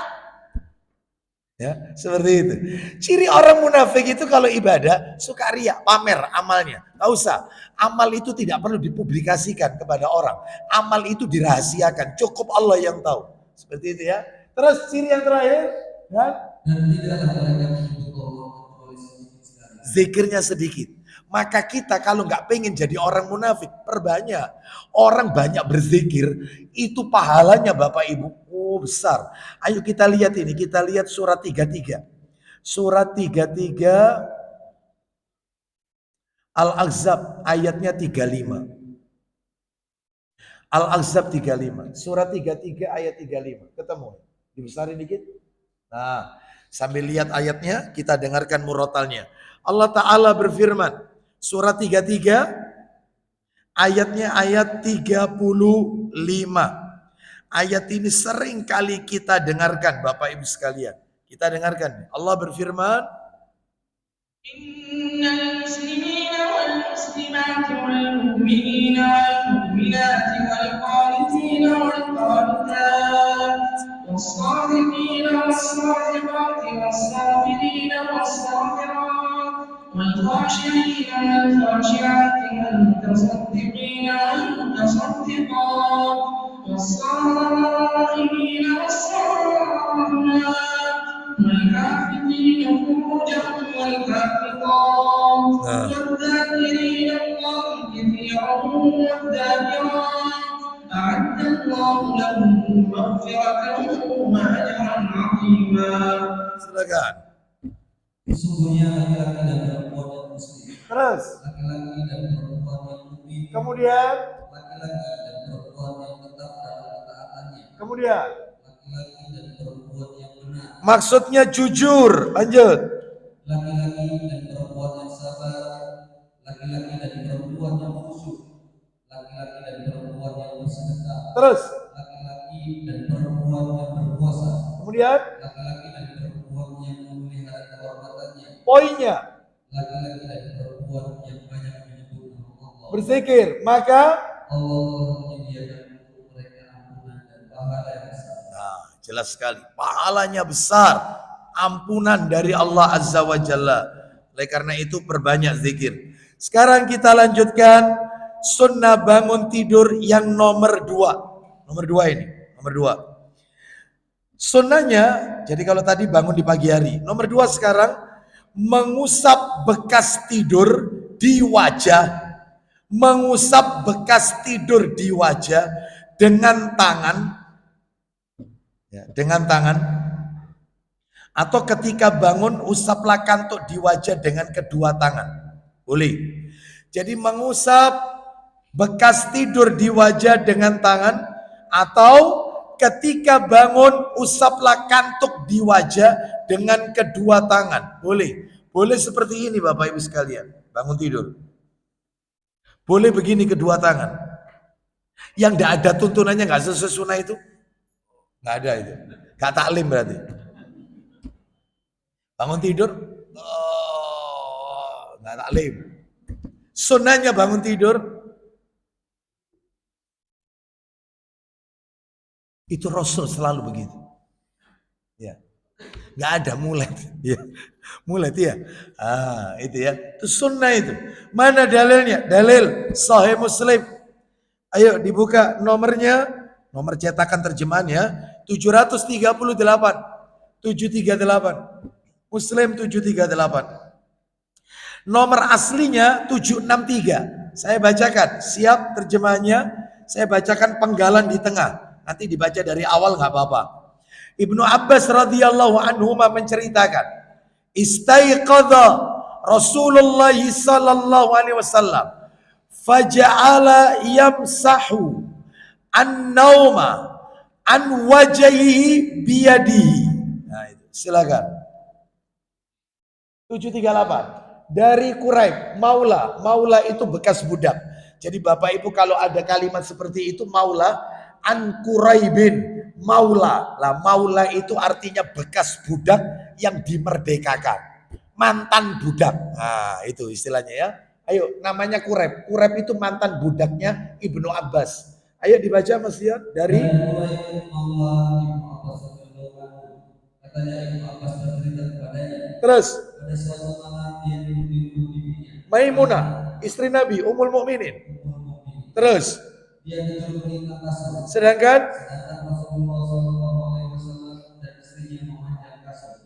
[SPEAKER 1] Ya, seperti itu. Ciri orang munafik itu kalau ibadah suka ria, pamer amalnya. Gak usah. Amal itu tidak perlu dipublikasikan kepada orang. Amal itu dirahasiakan. Cukup Allah yang tahu. Seperti itu ya. Terus ciri yang terakhir, ya?
[SPEAKER 2] Dan tidaklah mereka menyebut Allah kecuali sedikit sekali.
[SPEAKER 1] Zikirnya sedikit. Maka kita kalau nggak pengen jadi orang munafik, perbanyak. Orang banyak berzikir, itu pahalanya Bapak Ibu. Oh besar. Ayo kita lihat ini, kita lihat surat 33. Surat 33 Al-Ahzab ayatnya 35. Al-Ahzab 35. Surat 33 ayat 35. Ketemu? Dibesarin dikit. Nah, sambil lihat ayatnya, kita dengarkan murotalnya. Allah Ta'ala berfirman. Surat 33 ayatnya ayat 35. Ayat ini sering kali kita dengarkan Bapak Ibu sekalian. Kita dengarkan. Allah berfirman. Innal muslimina wal muslimati wal mu'minina wal mu'minati wal qanitina wal qanitat was sadiqina was sadiqati was sabirina was sabirat wal khashirina wal khashiati wal mutasaddiqina wal mutasaddiqat والصائمين والصائمات والحافظين فروجهم والحافظات والذاكرين الله كثيرا والذاكرات أعد الله لهم مغفرة وأجرا عظيما. Silakan.
[SPEAKER 2] Sesungguhnya laki-laki dan perempuan yang muslim.
[SPEAKER 1] Terus.
[SPEAKER 2] Laki-laki dan perempuan yang mukmin.
[SPEAKER 1] Kemudian.
[SPEAKER 2] Laki-laki dan perempuan yang tetap dalam ketaatannya.
[SPEAKER 1] Kemudian.
[SPEAKER 2] Laki-laki dan perempuan yang benar.
[SPEAKER 1] Maksudnya jujur. Lanjut.
[SPEAKER 2] Laki-laki dan perempuan yang sabar. Laki-laki dan perempuan yang khusyuk. Laki-laki dan perempuan yang bersedekah.
[SPEAKER 1] Terus.
[SPEAKER 2] Laki-laki dan perempuan yang berpuasa.
[SPEAKER 1] Kemudian.
[SPEAKER 2] Laki-laki dan perempuan yang memelihara kehormatannya.
[SPEAKER 1] Poinnya.
[SPEAKER 2] Laki-laki dan perempuan yang banyak menyebut nama Allah.
[SPEAKER 1] Berzikir. Maka
[SPEAKER 2] Allah menyediakan untuk mereka ampunan dan pahala yang besar.
[SPEAKER 1] Nah, jelas sekali. Pahalanya besar. Ampunan dari Allah Azza wa Jalla. Oleh karena itu perbanyak zikir. Sekarang kita lanjutkan sunnah bangun tidur yang nomor 2. Nomor 2 ini. Nomor 2. Sunnahnya, jadi kalau tadi bangun di pagi hari. Nomor 2 sekarang, mengusap bekas tidur di wajah. Mengusap bekas tidur di wajah dengan tangan. Ya, dengan tangan. Atau ketika bangun, usaplah kantuk di wajah dengan kedua tangan. Boleh. Jadi mengusap bekas tidur di wajah dengan tangan, atau ketika bangun usaplah kantuk di wajah dengan kedua tangan. Boleh. Boleh seperti ini Bapak Ibu sekalian, bangun tidur. Boleh begini kedua tangan. Yang tidak ada tuntunannya, nggak sesuai sunnah itu, nggak ada itu. Gak taklim berarti. Bangun tidur, nggak taklim. Sunnahnya bangun tidur itu Rasul selalu begitu. Ya, nggak ada mulet. Ya, mulet ya. Itu ya. Itu sunnah itu. Mana dalilnya? Dalil Sahih Muslim. Ayo dibuka nomornya, nomor cetakan terjemahannya 738. 738. Muslim 738. Nomor aslinya 763. Saya bacakan, siap terjemahannya. Saya bacakan penggalan di tengah. Nanti dibaca dari awal nggak apa-apa. Ibnu Abbas radhiyallahu anhu menceritakan, istaiqadha Rasulullah sallallahu alaihi wasallam faja'ala yamsahu an-nauma an wajhihi biyadihi. Nah itu, silakan. 738 dari Quraib, maula. Maula itu bekas budak. Jadi Bapak Ibu kalau ada kalimat seperti itu, maula an Quraibin, maula. Lah maula itu artinya bekas budak yang dimerdekakan. Mantan budak. Nah, itu istilahnya ya. Ayo, namanya Quraib. Quraib itu mantan budaknya Ibnu Abbas. Ayo dibaca Mas Dian dari terus Maimunah, istri Nabi, Ummul Mukminin. Terus sedangkan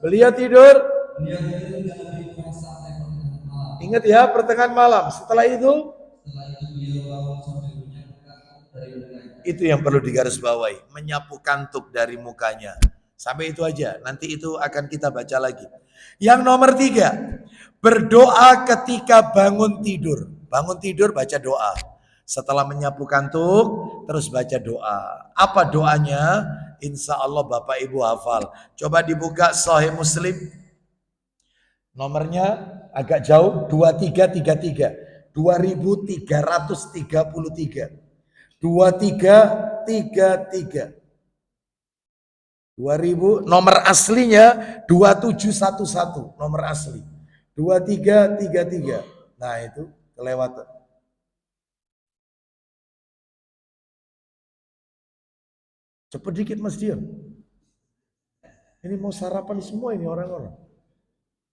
[SPEAKER 1] beliau tidur, ingat ya, pertengahan malam. Setelah itu itu yang perlu digarisbawahi, menyapu kantuk dari mukanya. Sampai itu aja, nanti itu akan kita baca lagi. Yang nomor 3, berdoa ketika bangun tidur. Bangun tidur baca doa. Setelah menyapu kantuk, terus baca doa. Apa doanya? Insya Allah Bapak Ibu hafal. Coba dibuka Sahih Muslim. Nomornya agak jauh, 2333. 2333. 2333. 2000, nomor aslinya 2711, nomor asli 2333. Nah itu kelewatan. Cepet dikit Mas Dion. Ini mau sarapan semua ini orang-orang.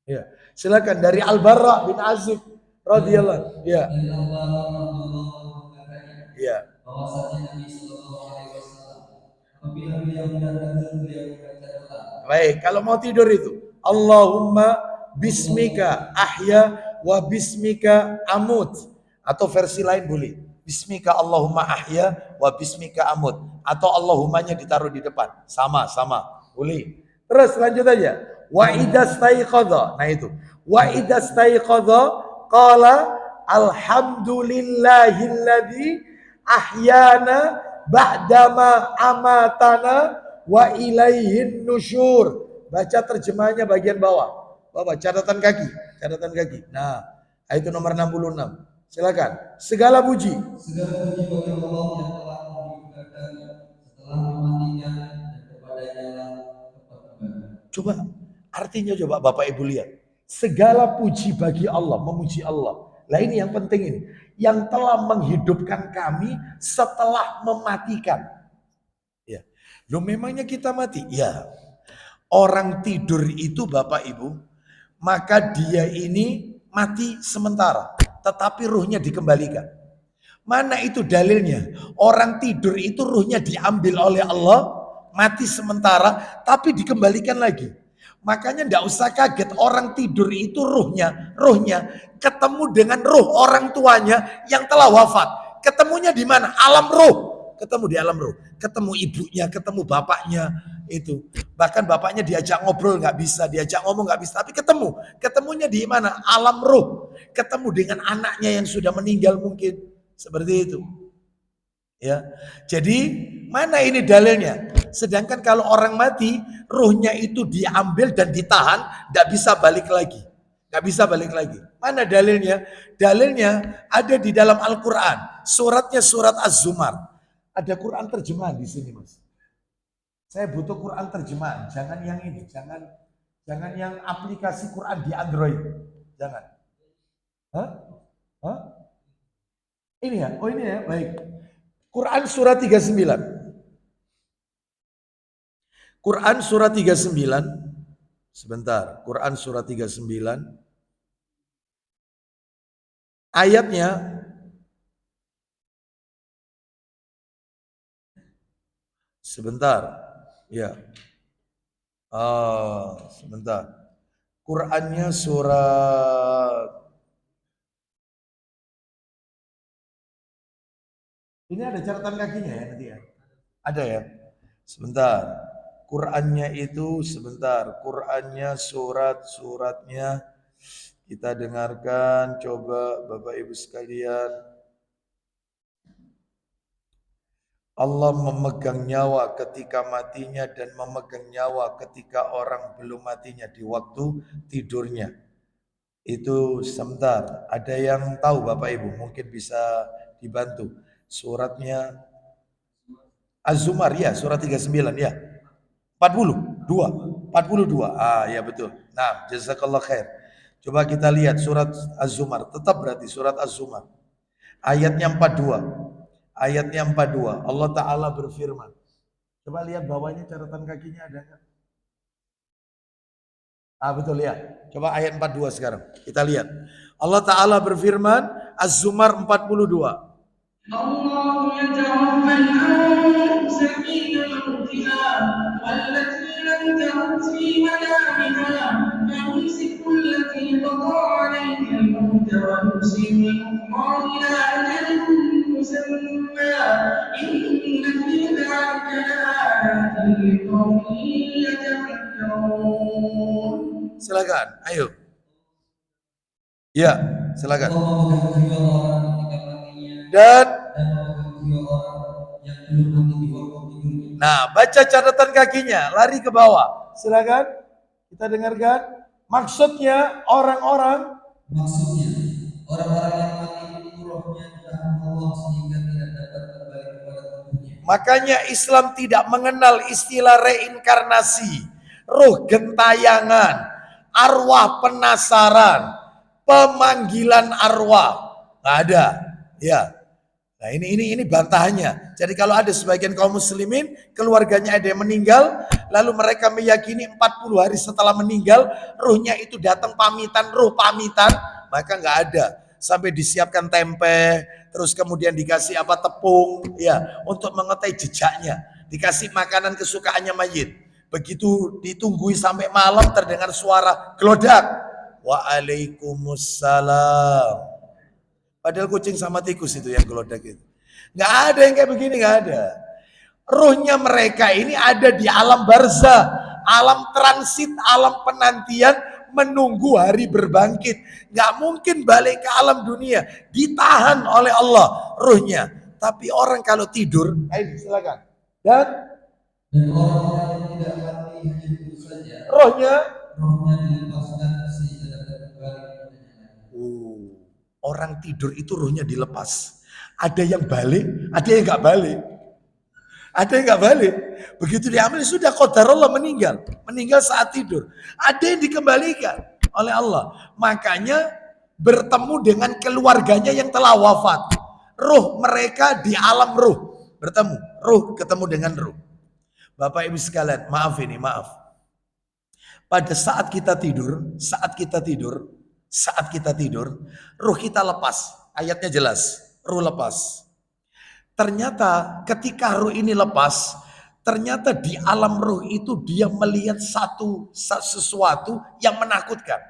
[SPEAKER 1] Ya, silakan dari Al-Barra bin Azib radhiyallahu. Ya. Ya. Baik, kalau mau tidur itu Allahumma bismika ahya wa bismika amut, atau versi lain boleh bismika Allahumma ahya wa bismika amut, atau Allahumma-nya ditaruh di depan, sama-sama boleh. Terus lanjut aja, wa idastaiqadha. Nah itu wa idastaiqadha qala alhamdulillahilladzi ahyana ba'dama amatana wa ilaihin nusyur. Baca terjemahnya bagian bawah. Bapak catatan kaki. Nah, itu nomor 66. Silakan. Segala puji bagi Allah yang telah menghidupkan setelah mematikan dan kepadanya coba artinya, coba Bapak Ibu lihat. Segala puji bagi Allah, memuji Allah. Lah ini yang penting ini. Yang telah menghidupkan kami setelah mematikan. Ya. Loh memangnya kita mati? Ya. Orang tidur itu Bapak Ibu, maka dia ini mati sementara, tetapi ruhnya dikembalikan. Mana itu dalilnya? Orang tidur itu ruhnya diambil oleh Allah, mati sementara, tapi dikembalikan lagi. Makanya tidak usah kaget, orang tidur itu ruhnya ketemu dengan ruh orang tuanya yang telah wafat. Ketemunya di mana? Alam ruh. Ketemu di alam ruh. ketemu ibunya, ketemu bapaknya itu. Bahkan bapaknya diajak ngobrol nggak bisa, diajak ngomong nggak bisa, tapi ketemunya di mana? Alam roh, ketemu dengan anaknya yang sudah meninggal mungkin, seperti itu. Ya, jadi mana ini dalilnya? Sedangkan kalau orang mati, ruhnya itu diambil dan ditahan, nggak bisa balik lagi. Nggak bisa balik lagi. Mana dalilnya? Dalilnya ada di dalam Al-Quran. Suratnya surat Az-Zumar. Ada Quran terjemahan di sini, Mas. Saya butuh Quran terjemahan. Jangan yang ini. Jangan yang aplikasi Quran di Android. Jangan. Hah? Hah? Ini ya? Oh ini ya? Baik. Quran surat 39. Quran surat 39. Sebentar. Quran surat 39. Ayatnya sebentar. Ya. Sebentar. Qurannya surat ini ada catatan kakinya ya nanti ya. Ada ya. Sebentar. Qurannya itu sebentar. Qurannya suratnya kita dengarkan coba Bapak Ibu sekalian. Allah memegang nyawa ketika matinya dan memegang nyawa ketika orang belum matinya di waktu tidurnya. Itu sebentar, ada yang tahu Bapak Ibu mungkin bisa dibantu. Suratnya Az-Zumar ya, surat 39 ya. 42. Ya betul. Nah, jazakallah khair. Coba kita lihat surat Az-Zumar, tetap berarti surat Az-Zumar. Ayatnya 42. Ayatnya 42. Allah Ta'ala berfirman. Coba lihat bawahnya catatan kakinya ada nggak? Betul ya. Coba ayat 42 sekarang. Kita lihat. Allah Ta'ala berfirman. Az-Zumar 42.
[SPEAKER 2] الله يتوفى الأنفس حين موتها والتي لم تمت في منامها فيمسك التي قضى عليها الموت ويرسل الأخرى إلى أجل مسمى إن في ذلك لآيات لقوم يتفكرون.
[SPEAKER 1] Silakan, ayo. Ya, silakan. Dan nah, baca catatan kakinya, lari ke bawah. Silakan. Kita dengarkan. Maksudnya orang-orang
[SPEAKER 2] yang mati rohnya ditahan Allah sehingga tidak dapat kembali kepada tubuhnya.
[SPEAKER 1] Makanya Islam tidak mengenal istilah reinkarnasi, roh gentayangan, arwah penasaran, pemanggilan arwah. Nggak ada. Ya. Nah ini bantahannya. Jadi kalau ada sebagian kaum muslimin, keluarganya ada yang meninggal, lalu mereka meyakini 40 hari setelah meninggal, ruhnya itu datang pamitan, roh pamitan, maka nggak ada. Sampai disiapkan tempe, terus kemudian dikasih tepung, ya, untuk mengetahui jejaknya. Dikasih makanan kesukaannya mayit. Begitu ditunggui sampai malam terdengar suara gelodak. Waalaikumsalam. Padahal kucing sama tikus itu yang gelodak itu. Nggak ada yang kayak begini, nggak ada. Ruhnya mereka ini ada di alam barzah, alam transit, alam penantian, menunggu hari berbangkit. Nggak mungkin balik ke alam dunia, ditahan oleh Allah ruhnya. Tapi orang kalau tidur, ayo silakan. Dan
[SPEAKER 2] orang-orang yang tidak mati hanya itu saja.
[SPEAKER 1] Rohnya
[SPEAKER 2] dilepaskan sehingga dapat kembali.
[SPEAKER 1] Orang tidur itu ruhnya dilepas. Ada yang balik, ada yang nggak balik. Ada yang nggak balik. Begitu diambil sudah qadarullah meninggal saat tidur. Ada yang dikembalikan oleh Allah. Makanya bertemu dengan keluarganya yang telah wafat. Ruh mereka di alam ruh bertemu. Ruh ketemu dengan ruh. Bapak Ibu sekalian, maaf. Pada saat kita tidur, ruh kita lepas. Ayatnya jelas, ruh lepas. Ternyata ketika ruh ini lepas, ternyata di alam ruh itu dia melihat sesuatu yang menakutkan.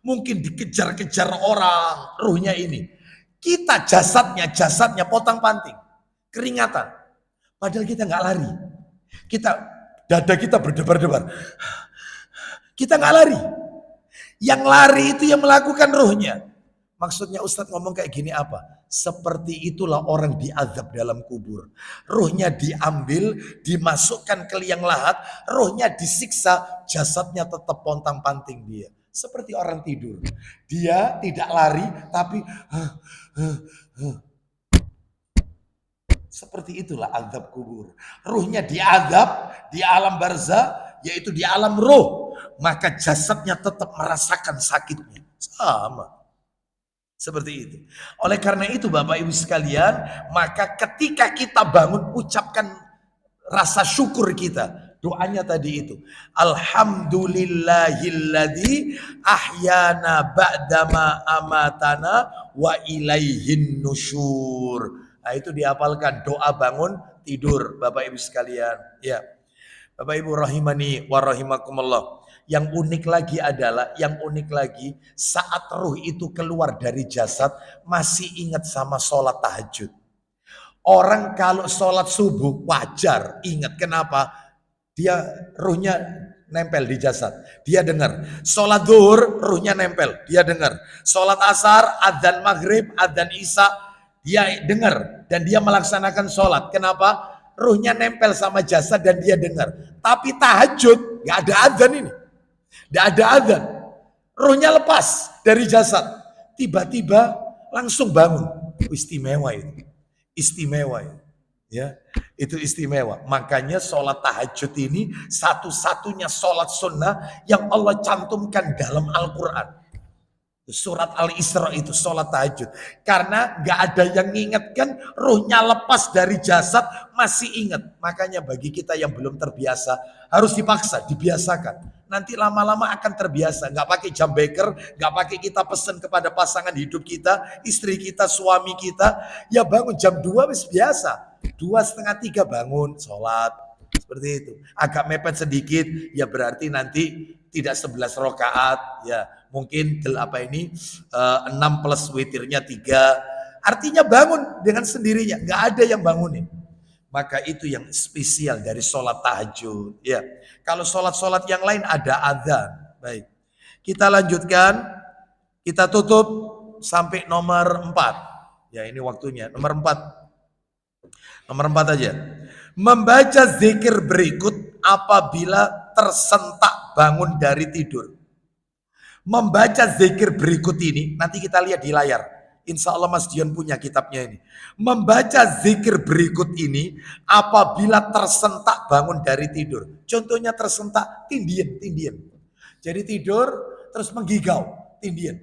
[SPEAKER 1] Mungkin dikejar-kejar orang ruhnya ini. Kita jasadnya potong-panting, keringatan. Padahal kita nggak lari. Dada kita berdebar-debar. Kita nggak lari. Yang lari itu yang melakukan ruhnya. Maksudnya Ustadz ngomong kayak gini apa? Seperti itulah orang diazab dalam kubur. Ruhnya diambil, dimasukkan ke liang lahat, ruhnya disiksa, jasadnya tetap pontang-panting dia. Seperti orang tidur. Dia tidak lari, tapi seperti itulah azab kubur. Ruhnya diazab di alam barzah, yaitu di alam ruh. Maka jasadnya tetap merasakan sakitnya. Sama. Seperti itu. Oleh karena itu Bapak Ibu sekalian, maka ketika kita bangun, ucapkan rasa syukur kita. Doanya tadi itu. Alhamdulillahilladzi ahyana ba'dama amatana wa ilaihin nusyur. Nah itu dihafalkan, doa bangun tidur Bapak Ibu sekalian. Ya. Bapak Ibu rahimani wa rahimakumullah. Yang unik lagi saat ruh itu keluar dari jasad masih ingat sama sholat tahajud. Orang kalau sholat subuh wajar ingat, kenapa? Dia ruhnya nempel di jasad, dia dengar. Sholat zuhur ruhnya nempel, dia dengar. Sholat asar, adzan maghrib, adzan isya, dia dengar dan dia melaksanakan sholat. Kenapa? Ruhnya nempel sama jasad dan dia dengar. Tapi tahajud gak ada adzan ini. Tidak ada adzan. Ruhnya lepas dari jasad. Tiba-tiba langsung bangun. Istimewa itu. Istimewa itu. Ya, itu istimewa. Makanya sholat tahajud ini satu-satunya sholat sunnah yang Allah cantumkan dalam Al-Quran. Surat Al-Isra itu sholat tahajud. Karena gak ada yang ngingetkan, ruhnya lepas dari jasad masih ingat. Makanya bagi kita yang belum terbiasa harus dipaksa, dibiasakan. Nanti lama-lama akan terbiasa. Gak pakai jam beker, gak pakai kita pesan kepada pasangan hidup kita, istri kita, suami kita. Ya bangun jam 2 wis biasa. 2:30 bangun sholat. Seperti itu. Agak mepet sedikit, ya berarti nanti tidak 11 rakaat, ya mungkin 6 plus witirnya 3. Artinya bangun dengan sendirinya, nggak ada yang bangunin. Maka itu yang spesial dari sholat tahajud. Ya, kalau sholat-sholat yang lain ada adzan. Baik, kita lanjutkan, kita tutup sampai nomor 4. Ya ini waktunya, nomor 4 aja. Membaca zikir berikut apabila tersentak bangun dari tidur. Membaca zikir berikut ini, nanti kita lihat di layar. Insya Allah Mas Dion punya kitabnya ini. Membaca zikir berikut ini apabila tersentak bangun dari tidur. Contohnya tersentak tindian. Jadi tidur terus menggigau, tindian.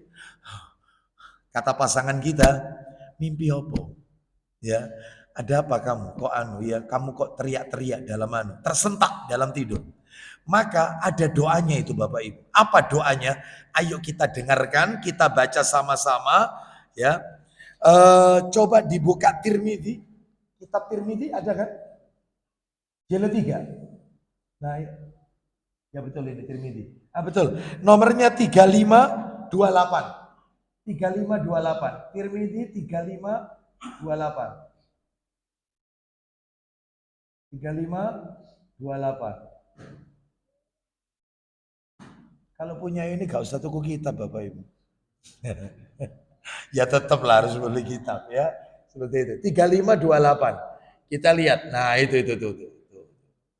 [SPEAKER 1] Kata pasangan kita, mimpi apa? Ya, ada apa kamu? Kok kamu kok teriak-teriak dalam tersentak dalam tidur. Maka ada doanya itu Bapak Ibu. Apa doanya? Ayo kita dengarkan, kita baca sama-sama ya. Coba dibuka Tirmidzi. Kitab Tirmidzi ada kan? Jilid 3. Nah, ya betul ini Tirmidzi. Betul. Nomornya 3528. 3528. Tirmidzi 3528. 3528. Kalau punya ini gak usah tunggu kitab Bapak Ibu. Ya tetaplah harus beli kitab ya. Seperti itu. 3528. Kita lihat. Nah itu.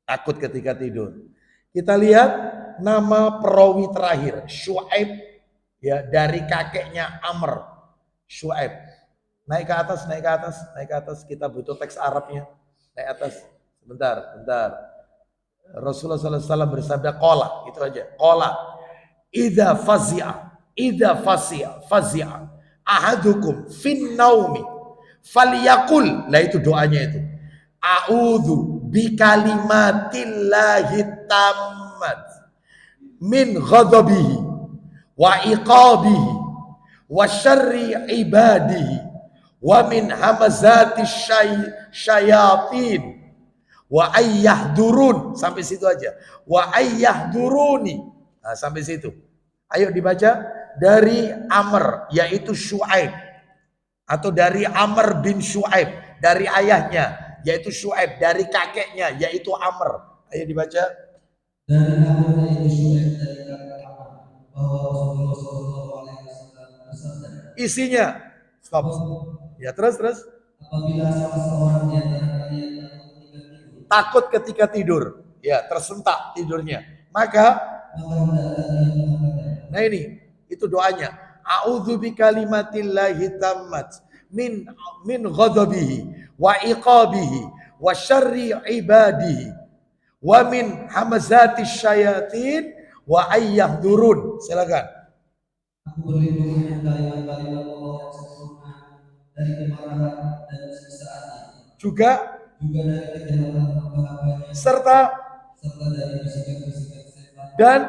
[SPEAKER 1] Takut ketika tidur. Kita lihat nama perawi terakhir. Syu'aib. Ya, dari kakeknya Amr. Syu'aib. Naik ke atas. Kita butuh teks Arabnya. Naik atas. Bentar. Rasulullah SAW bersabda qala, itu aja. Qala idza fazi'a ahadukum fin naumi falyaqul. Lah itu doanya itu. A'udzu bikalimatillahi tammat min ghadabihi wa iqabihi wa syarri ibadihi wa min hamazati syayatin wa ayyahdurun. Sampai situ aja. Wa ayyahduruni. Nah, sampai situ. Ayo dibaca dari Amr, yaitu Syu'aib, atau dari Amr bin Syu'aib, dari ayahnya yaitu Syuaib, dari kakeknya yaitu Amr. Ayo dibaca.
[SPEAKER 2] Dari Amr yaitu Syuaib dari kakek Amr bahwa Rasulullah SAW bersabda.
[SPEAKER 1] Isinya, stop. Ya terus.
[SPEAKER 2] Apabila salah seorang di antara kalian
[SPEAKER 1] takut ketika tidur, ya tersentak tidurnya, maka nah ini itu doanya. A'udzu bikalimatillahi tammat min ghadabihi wa iqabihi wa syarri ibadihi wa min hamazatis syayatin wa ayyahdurun. Silakan.
[SPEAKER 2] Aku berlindung dengan kalimat-kalimat Allah yang sempurna dari kemarahan dan siksaan. Juga dari kejahatan hamba-hambanya serta dari bisikan-bisikan setan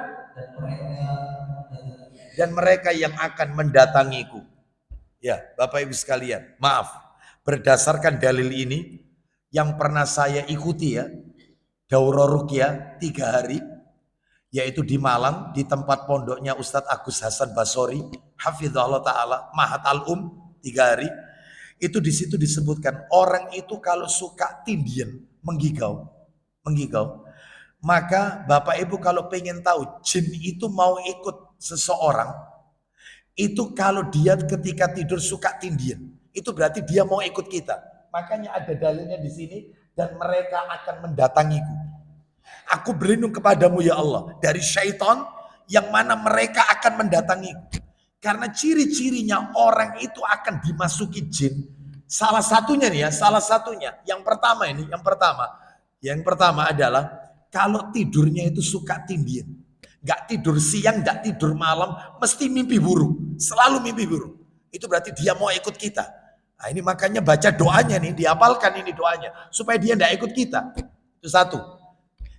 [SPEAKER 1] dan mereka yang akan mendatangiku. Ya, Bapak Ibu sekalian, maaf, berdasarkan dalil ini yang pernah saya ikuti ya, daurah ruqyah 3 hari, yaitu di Malang di tempat pondoknya Ustadz Agus Hasan Basori, hafizahullah taala, Mahat Al-Um 3 hari. Itu di situ disebutkan orang itu kalau suka tindian, menggigau, maka Bapak Ibu kalau pengen tahu jin itu mau ikut seseorang, itu kalau dia ketika tidur suka tindian, itu berarti dia mau ikut kita. Makanya ada dalilnya di sini, dan mereka akan mendatangiku. Aku berlindung kepadamu ya Allah dari syaitan yang mana mereka akan mendatangiku. Karena ciri-cirinya orang itu akan dimasuki jin. Salah satunya nih ya, yang pertama adalah kalau tidurnya itu suka tindian. Gak tidur siang, gak tidur malam, mesti mimpi buruk. Selalu mimpi buruk. Itu berarti dia mau ikut kita. Nah ini makanya baca doanya nih, dihafalkan ini doanya. Supaya dia gak ikut kita. Itu satu.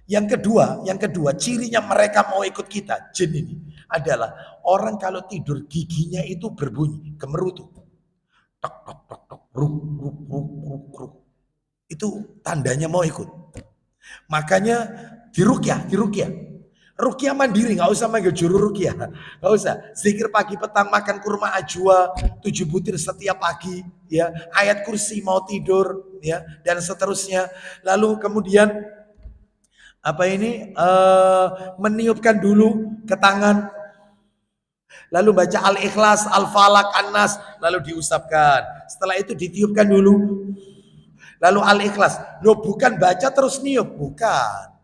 [SPEAKER 1] Yang kedua, cirinya mereka mau ikut kita, jin ini, adalah orang kalau tidur giginya itu berbunyi, gemerutu. Tok, tok, tok, tok, ruk, ruk, ruk, ruk, ruk. Itu tandanya mau ikut. Makanya diruqyah. Ruqyah mandiri, nggak usah manggil juru ruqyah, nggak usah. Zikir pagi petang, makan kurma ajwa 7 butir setiap pagi, ya. Ayat kursi mau tidur, ya, dan seterusnya. Lalu kemudian meniupkan dulu ke tangan, lalu baca Al-Ikhlas, Al-Falak, An-Nas, lalu diusapkan. Setelah itu ditiupkan dulu, lalu Al-Ikhlas. Loh, bukan baca terus niup, bukan.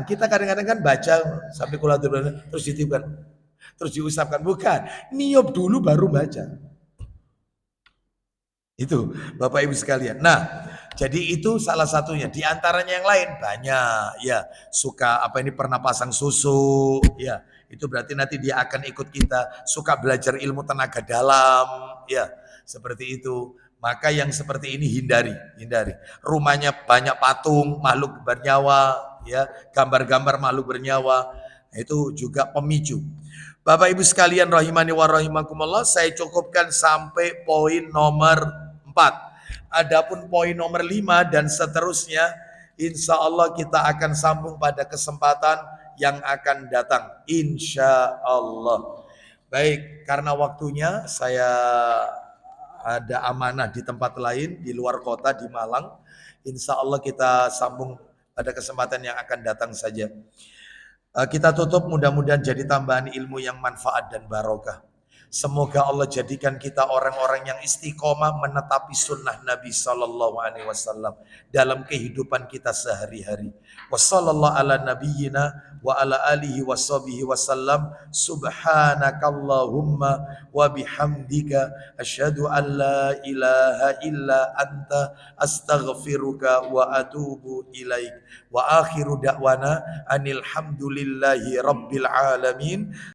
[SPEAKER 1] Kita kadang-kadang kan baca sampai kulatur terus ditiupkan, terus diusapkan, bukan. Niup dulu baru baca. Itu Bapak Ibu sekalian. Nah, jadi itu salah satunya. Di antaranya yang lain banyak, ya. Suka pernah pasang susu, ya. Itu berarti nanti dia akan ikut kita. Suka belajar ilmu tenaga dalam, ya. Seperti itu. Maka yang seperti ini hindari. Rumahnya banyak patung, makhluk bernyawa, ya. Gambar-gambar makhluk bernyawa. Itu juga pemicu. Bapak Ibu sekalian rahimani wa rahimakumullah, saya cukupkan sampai poin nomor 4. Adapun poin nomor 5 dan seterusnya, insya Allah kita akan sambung pada kesempatan yang akan datang, insya Allah. Baik, karena waktunya saya ada amanah di tempat lain, di luar kota, di Malang. Insya Allah kita sambung pada kesempatan yang akan datang saja. Kita tutup, mudah-mudahan jadi tambahan ilmu yang manfaat dan barokah. Semoga Allah jadikan kita orang-orang yang istiqomah menetapi sunnah Nabi Sallallahu Alaihi Wasallam dalam kehidupan kita sehari-hari. Wassallallahu ala nabiyyina wa ala alihi washabihi wasallam. Subhanakallahumma wa bihamdika asyhadu an la ilaha illa anta astaghfiruka wa atubu ilaik. Wa akhiru da'wana anil hamdulillahi rabbil alamin.